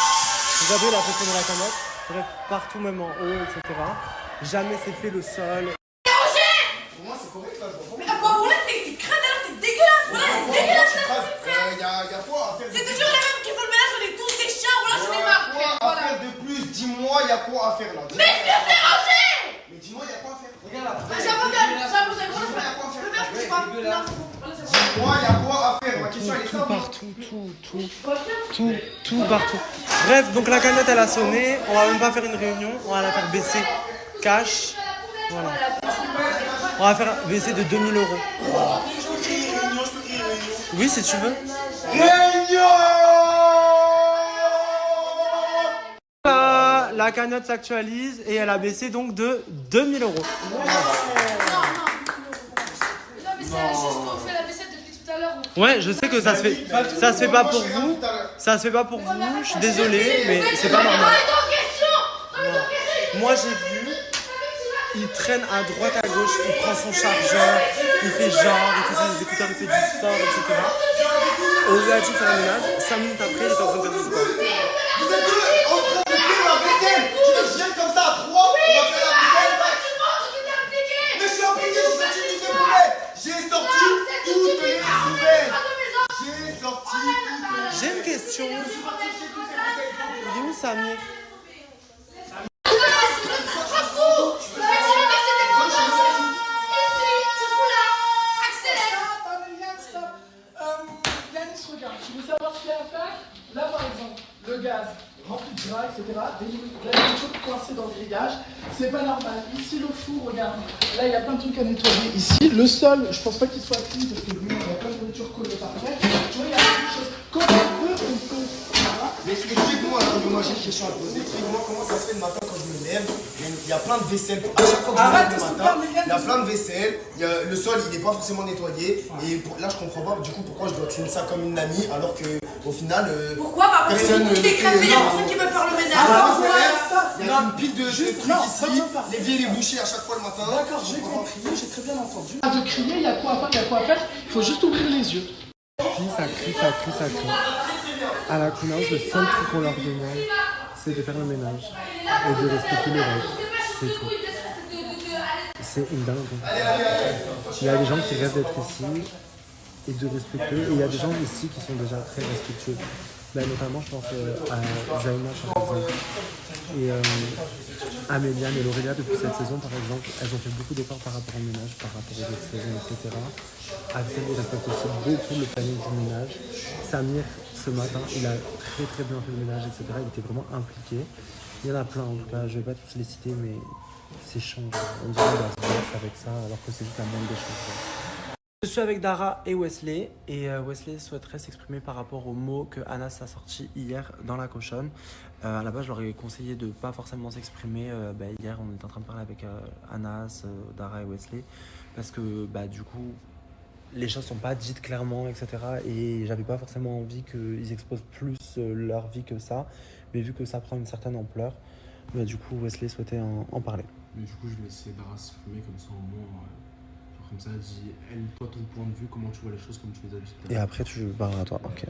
Regardez la position de la commode. Bref, partout, même en haut, etc. Jamais c'est fait le sol. Pour moi, c'est correct là, je vois pas. Mais voilà, t'es crade alors, t'es dégueulasse. Voilà, t'es dégueulasse là, frère. Y a quoi à faire? C'est toujours les mêmes qui font le ménage, on est tous des chiens. Voilà, j'en ai marre. Quoi à faire de plus? Dis-moi, y a quoi à faire là? Mais je te fais ranger. Mais dis-moi, y a quoi à faire? Regarde là. J'abandonne. Dis-moi, y a quoi à faire? Je sais pas. Dis-moi, y a quoi à faire? Ma question elle est simple. Tout partout. Bref, donc la canette elle a sonné. On va même pas faire une réunion. On va la faire baisser cash. Voilà. On va faire baisser de 2000 €. Oui, si tu veux. Réunion! La cagnotte s'actualise et elle a baissé donc de 2000 €. Non, mais c'est juste qu'on fait la vaisselle depuis tout à l'heure. Ouais, je sais que ça se fait pas pour vous. Ça se fait pas pour vous. Je suis désolé, mais c'est pas normal. Moi j'ai vu, il traîne à droite à gauche, il prend son chargeur, il fait genre, il fait ses écouteurs, il fait du sport, etc. Au lieu de faire le ménage, 5 minutes après, il est en train de faire du sport. Vous êtes deux en train de faire la vaisselle. Tu veux que je vienne comme ça à 3? On va faire la vaisselle. Mais je suis impliqué, j'ai sorti toutes les poubelles. J'ai sorti toutes les poubelles. J'ai sorti toutes les... J'ai une question. Il est où Samir? Yanis, regarde, tu veux savoir ce qu'il y a à faire? Là, par exemple, le gaz rempli de gras, etc. La nourriture coincée dans le grillage, c'est pas normal. Ici, le four, regarde, là, il y a plein de trucs à nettoyer. Ici, le sol, je pense pas qu'il soit clean parce que lui, il y a plein de nourriture collée par terre. Tu vois, il y a plein de choses. Quand on peut. Mais explique-moi, moi j'ai une question à te poser. Explique-moi comment ça se fait le matin quand je me lève. Il y a plein de vaisselle. À chaque fois que je me lève le matin, il y a plein de vaisselle. Le sol, il n'est pas forcément nettoyé. Et là, je comprends pas du coup pourquoi je dois tuer ça comme une amie alors que au final. Pourquoi? Parce que c'est tout décrassé, il y a personne qui veut faire le ménage. Il y a une pile de trucs ici. L'évier, il est bouché à chaque fois le matin. D'accord, j'ai compris, j'ai très bien entendu. De crier, il y a quoi à faire, il y a quoi à faire. Il faut juste ouvrir les yeux. Ça crie. À la Kunaus, le seul truc qu'on leur demande, c'est de faire le ménage et de respecter les règles. C'est tout. C'est une dingue. Il y a des gens qui rêvent d'être ici et de respecter. Et il y a des gens ici qui sont déjà très respectueux. Ben, notamment, je pense à Zaina, par exemple. Et Améliane et Laurélia, depuis cette saison, par exemple, elles ont fait beaucoup d'efforts par rapport au ménage, par rapport aux autres saisons, etc. Axel, il respecte aussi beaucoup le planning du ménage. Samir, ce matin, il a très bien fait le ménage, etc. Il était vraiment impliqué. Il y en a plein, en tout cas. Je ne vais pas tous les citer, mais c'est chiant. On dirait qu'on doit se battre avec ça, alors que c'est juste la moindre des choses. Je suis avec Dara et Wesley, et Wesley souhaiterait s'exprimer par rapport aux mots que Anas a sortis hier dans la cochonne. À la base, je leur ai conseillé de ne pas forcément s'exprimer. Hier, on était en train de parler avec Anas, Dara et Wesley, parce que du coup, les choses ne sont pas dites clairement, etc. Et j'avais pas forcément envie qu'ils exposent plus leur vie que ça, mais vu que ça prend une certaine ampleur, du coup, Wesley souhaitait en parler. Mais du coup, je vais laisser Dara s'exprimer comme ça au moins. Comme ça, dis, elle, toi, ton point de vue, comment tu vois les choses, comme tu les as dit. Et après, tu parleras à toi, ok.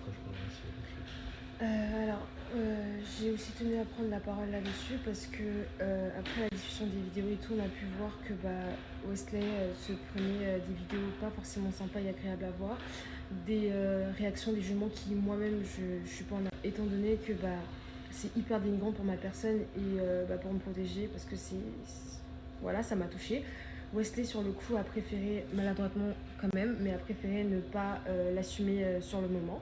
J'ai aussi tenu à prendre la parole là-dessus parce que après la diffusion des vidéos et tout, on a pu voir que Wesley se prenait des vidéos pas forcément sympas et agréables à voir, des réactions, des jugements qui moi-même je suis pas en étant donné que c'est hyper dénigrant pour ma personne et pour me protéger parce que voilà, ça m'a touchée. Wesley sur le coup a préféré, maladroitement quand même, mais a préféré ne pas l'assumer sur le moment.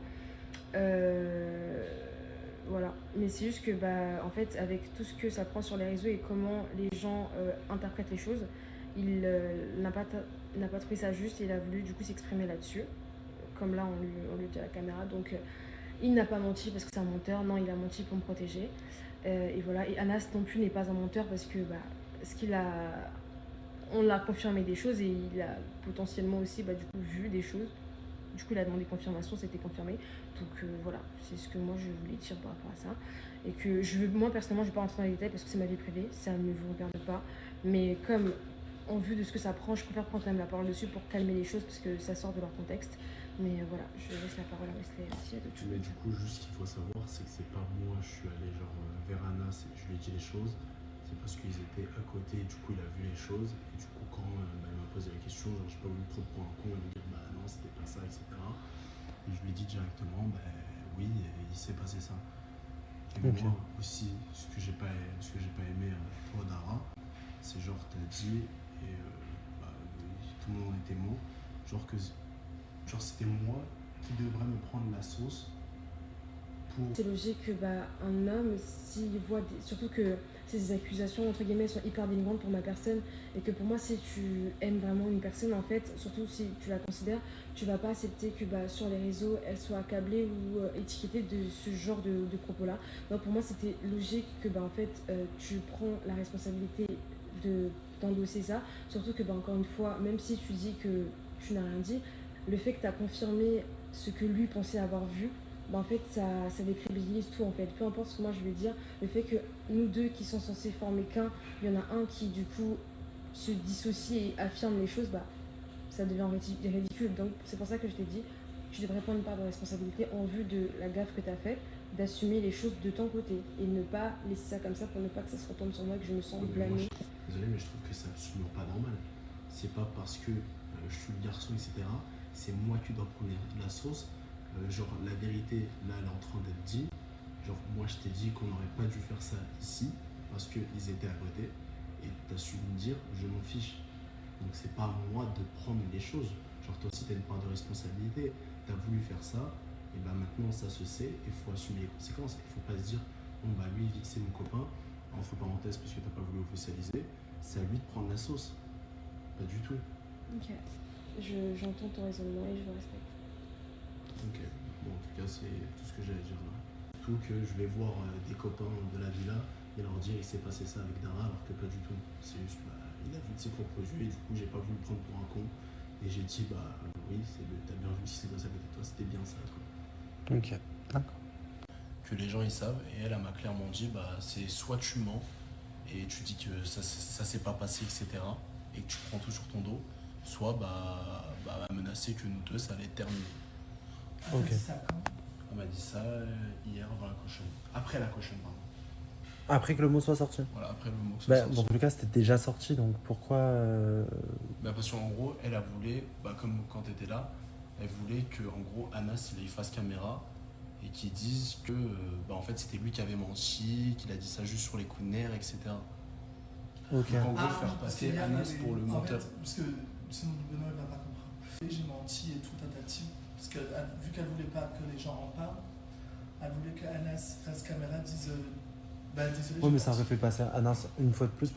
mais c'est juste que, bah, en fait, avec tout ce que ça prend sur les réseaux et comment les gens interprètent les choses, il n'a pas trouvé ça juste et il a voulu du coup s'exprimer là-dessus. Comme là, on lui dit à la caméra. Donc, il n'a pas menti parce que c'est un menteur. Non, il a menti pour me protéger. Et voilà. Et Anas non plus n'est pas un menteur parce que, bah, on l'a confirmé des choses et il a potentiellement aussi, bah, du coup, vu des choses. Du coup, il a demandé confirmation, c'était confirmé. Donc voilà, c'est ce que moi je voulais dire par rapport à ça. Et que moi personnellement, je ne vais pas rentrer dans les détails parce que c'est ma vie privée, ça ne vous regarde pas. Mais comme en vue de ce que ça prend, je préfère prendre quand même la parole dessus pour calmer les choses parce que ça sort de leur contexte. Mais voilà, je laisse la parole à Wesley s'il y a d'autres choses. Mais du coup, juste ce qu'il faut savoir, c'est que c'est pas moi, je suis allé genre vers Anas et je lui ai dit les choses. C'est parce qu'ils étaient à côté, et du coup il a vu les choses. Et du coup, quand elle m'a posé la question, genre j'ai pas voulu trop prendre un con et lui dire bah non, c'était pas ça, etc. Et je lui ai dit directement, bah oui, il s'est passé ça. Et moi aussi, ce que j'ai pas aimé, toi Dara, c'est genre t'as dit, et tout le monde était témoin, genre c'était moi qui devrais me prendre la sauce. C'est logique que un homme, s'il voit, surtout que ces accusations entre guillemets sont hyper dénigrantes pour ma personne et que pour moi si tu aimes vraiment une personne en fait, surtout si tu la considères, tu vas pas accepter que sur les réseaux elle soit accablée ou étiquetée de ce genre de propos là. Donc pour moi c'était logique que en fait tu prends la responsabilité d'endosser ça, surtout que encore une fois, même si tu dis que tu n'as rien dit, le fait que tu as confirmé ce que lui pensait avoir vu, en fait ça décrédibilise tout en fait, peu importe ce que moi je vais dire, le fait que nous deux qui sont censés former qu'un, il y en a un qui du coup se dissocie et affirme les choses, ça devient ridicule. Donc c'est pour ça que je t'ai dit, tu devrais prendre une part de responsabilité en vue de la gaffe que tu as faite, d'assumer les choses de ton côté et ne pas laisser ça comme ça pour ne pas que ça se retombe sur moi et que je me sens blâmée. Désolé, mais je trouve que c'est absolument pas normal. C'est pas parce que je suis le garçon, etc. C'est moi qui dois prendre la sauce. Genre la vérité là elle est en train d'être dit, genre moi je t'ai dit qu'on n'aurait pas dû faire ça ici parce qu'ils étaient à côté et t'as su me dire je m'en fiche, donc c'est pas à moi de prendre les choses, genre toi aussi t'as une part de responsabilité, t'as voulu faire ça et maintenant ça se sait et il faut assumer les conséquences, il faut pas se dire bon lui il dit que c'est mon copain, entre parenthèses parce que t'as pas voulu officialiser, c'est à lui de prendre la sauce, pas du tout. Ok, j'entends ton raisonnement et je le respecte. Ok, bon en tout cas c'est tout ce que j'allais dire là. Surtout que je vais voir des copains de la villa et leur dire il s'est passé ça avec Dara alors que pas du tout. C'est juste il a vu de ses propres yeux et du coup j'ai pas voulu le prendre pour un con. Et j'ai dit oui, t'as bien vu ce qui s'est passé avec toi, c'était bien ça quoi. Ok, d'accord. Que les gens ils savent et elle m'a clairement dit c'est soit tu mens et tu dis que ça s'est pas passé etc. et que tu prends tout sur ton dos, soit menacer que nous deux ça allait terminer. Ok. Elle ça quand ? On m'a dit ça hier avant la caution. Après la caution, pardon. Après que le mot soit sorti. Voilà, après le mot soit sorti. Dans tous les cas, c'était déjà sorti, donc pourquoi parce qu'en gros, elle a voulu, comme quand tu étais là, elle voulait que en gros Anas il fasse caméra et qu'il dise que en fait c'était lui qui avait menti, qu'il a dit ça juste sur les coups de nerfs, etc. Ok. Donc en gros, faire passer Anas pour le menteur. Parce que sinon Benoît ne va pas comprendre. J'ai menti et tout tentative. Parce que vu qu'elle voulait pas que les gens en parlent, elle voulait qu'Anas fasse caméra, dise désolé. Oui, mais ça aurait fait passer Anas une fois de plus.